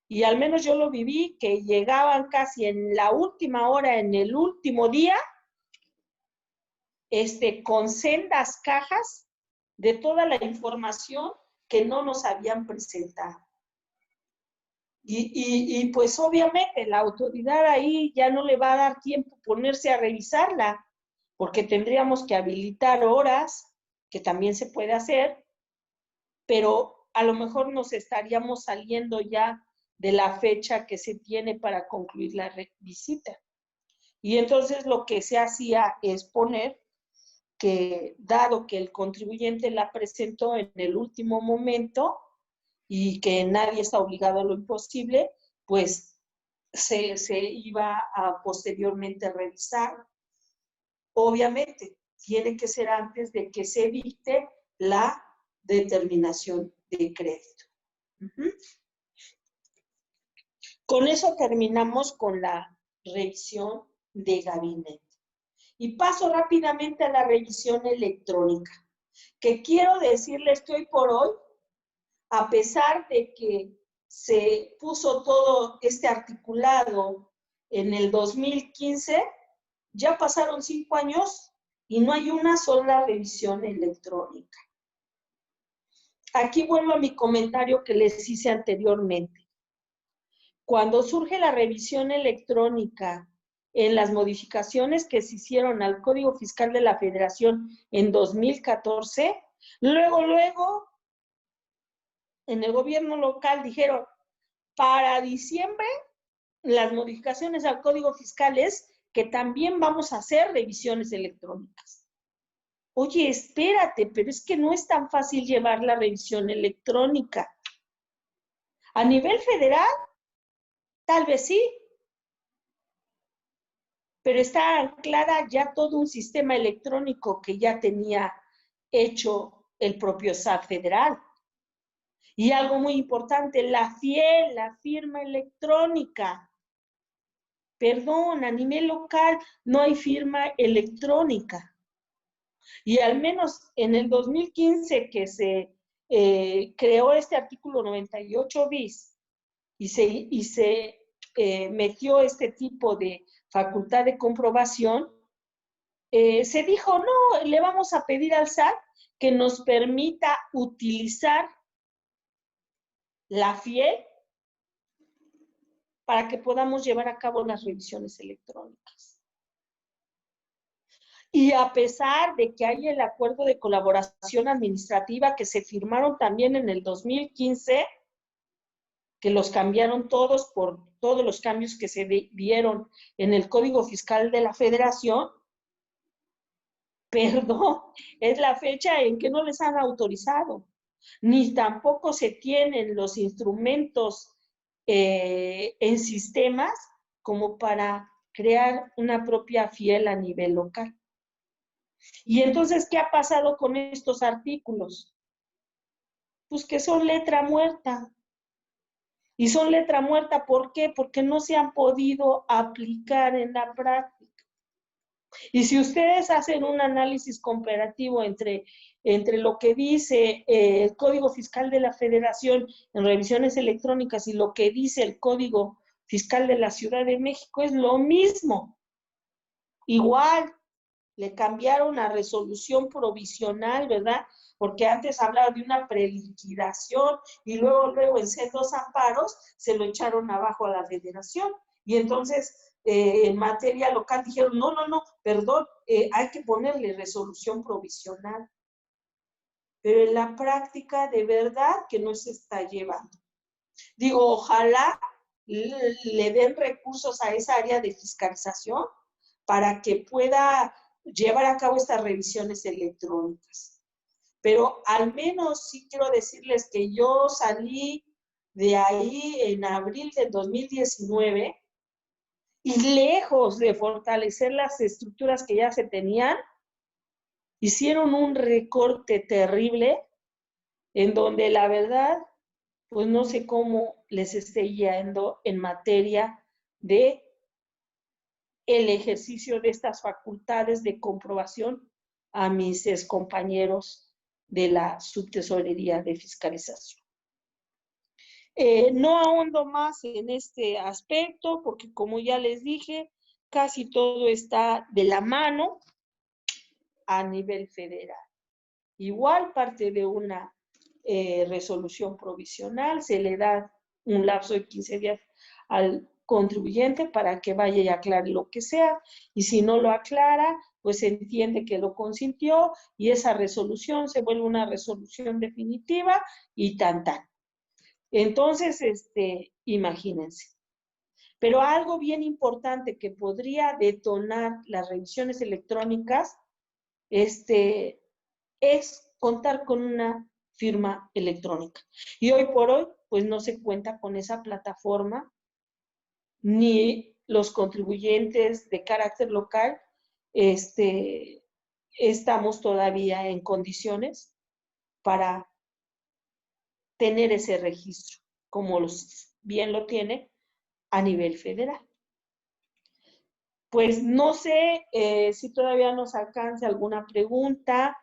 Y al menos yo lo viví, que llegaban casi en la última hora, en el último día, con sendas cajas de toda la información que no nos habían presentado. Y pues obviamente la autoridad ahí ya no le va a dar tiempo ponerse a revisarla, porque tendríamos que habilitar horas, que también se puede hacer, pero a lo mejor nos estaríamos saliendo ya de la fecha que se tiene para concluir la visita. Y entonces lo que se hacía es poner que, dado que el contribuyente la presentó en el último momento y que nadie está obligado a lo imposible, pues se iba a posteriormente revisar. Obviamente, tiene que ser antes de que se dicte la determinación de crédito. Con eso terminamos con la revisión de gabinete. Y paso rápidamente a la revisión electrónica, que quiero decirles que hoy por hoy, a pesar de que se puso todo este articulado en el 2015, ya pasaron 5 años y no hay una sola revisión electrónica. Aquí vuelvo a mi comentario que les hice anteriormente. Cuando surge la revisión electrónica en las modificaciones que se hicieron al Código Fiscal de la Federación en 2014, luego, en el gobierno local dijeron, para diciembre, las modificaciones al Código Fiscal es que también vamos a hacer revisiones electrónicas. Oye, espérate, pero es que no es tan fácil llevar la revisión electrónica. A nivel federal, tal vez sí, pero está anclada ya todo un sistema electrónico que ya tenía hecho el propio SAT federal. Y algo muy importante, la FIEL, la firma electrónica. Perdón, a nivel local no hay firma electrónica. Y al menos en el 2015 que se creó este artículo 98 bis y se metió este tipo de facultad de comprobación, se dijo, no, le vamos a pedir al SAT que nos permita utilizar la FIEL para que podamos llevar a cabo las revisiones electrónicas. Y a pesar de que hay el acuerdo de colaboración administrativa que se firmaron también en el 2015, que los cambiaron todos por todos los cambios que se dieron en el Código Fiscal de la Federación, perdón, es la fecha en que no les han autorizado, ni tampoco se tienen los instrumentos en sistemas como para crear una propia FIEL a nivel local. Y entonces, ¿qué ha pasado con estos artículos? Pues que son letra muerta. Y son letra muerta, ¿por qué? Porque no se han podido aplicar en la práctica. Y si ustedes hacen un análisis comparativo entre lo que dice el Código Fiscal de la Federación en revisiones electrónicas y lo que dice el Código Fiscal de la Ciudad de México, es lo mismo. Igual, le cambiaron a resolución provisional, ¿verdad? Porque antes hablaba de una preliquidación y luego en sendos amparos se lo echaron abajo a la Federación. Y entonces, en materia local dijeron, no, perdón, hay que ponerle resolución provisional. Pero en la práctica, de verdad que no se está llevando. Digo, ojalá le den recursos a esa área de fiscalización para que pueda llevar a cabo estas revisiones electrónicas. Pero al menos sí quiero decirles que yo salí de ahí en abril del 2019 y lejos de fortalecer las estructuras que ya se tenían, hicieron un recorte terrible en donde la verdad, pues no sé cómo les esté yendo en materia de el ejercicio de estas facultades de comprobación a mis compañeros de la Subtesorería de Fiscalización. No ahondo más en este aspecto porque, como ya les dije, casi todo está de la mano a nivel federal. Igual parte de una resolución provisional, se le da un lapso de 15 días al contribuyente para que vaya y aclare lo que sea, y si no lo aclara, pues se entiende que lo consintió y esa resolución se vuelve una resolución definitiva y tan. Entonces, imagínense. Pero algo bien importante que podría detonar las revisiones electrónicas, es contar con una firma electrónica. Y hoy por hoy, pues no se cuenta con esa plataforma, ni los contribuyentes de carácter local, estamos todavía en condiciones para tener ese registro, como bien lo tiene a nivel federal. Pues no sé si todavía nos alcance alguna pregunta.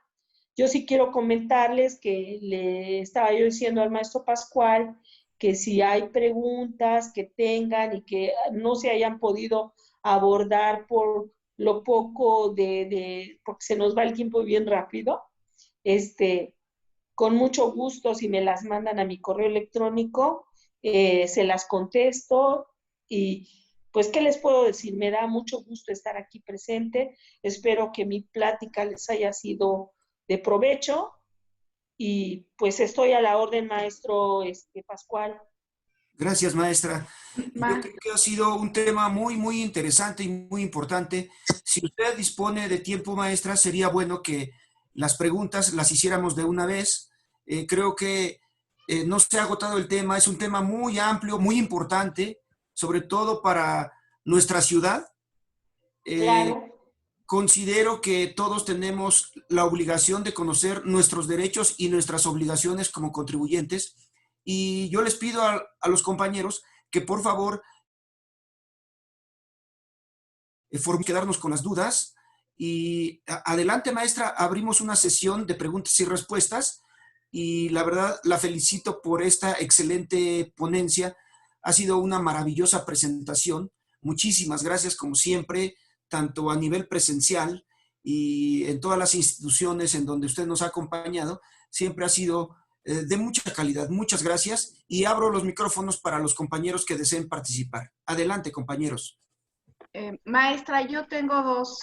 Yo sí quiero comentarles que le estaba yo diciendo al maestro Pascual que si hay preguntas que tengan y que no se hayan podido abordar por lo poco porque se nos va el tiempo bien rápido, con mucho gusto, si me las mandan a mi correo electrónico, se las contesto y pues, ¿qué les puedo decir? Me da mucho gusto estar aquí presente. Espero que mi plática les haya sido de provecho y pues estoy a la orden, maestro Pascual. Gracias, maestra. Yo creo que ha sido un tema muy, muy interesante y muy importante. Si usted dispone de tiempo, maestra, sería bueno que las preguntas las hiciéramos de una vez. Creo que no se ha agotado el tema. Es un tema muy amplio, muy importante, sobre todo para nuestra ciudad. Claro. Considero que todos tenemos la obligación de conocer nuestros derechos y nuestras obligaciones como contribuyentes. Y yo les pido a los compañeros que por favor quedarnos con las dudas. Y adelante, maestra, abrimos una sesión de preguntas y respuestas. Y la verdad, la felicito por esta excelente ponencia. Ha sido una maravillosa presentación. Muchísimas gracias, como siempre, tanto a nivel presencial y en todas las instituciones en donde usted nos ha acompañado. Siempre ha sido de mucha calidad. Muchas gracias. Y abro los micrófonos para los compañeros que deseen participar. Adelante, compañeros. Maestra, yo tengo dos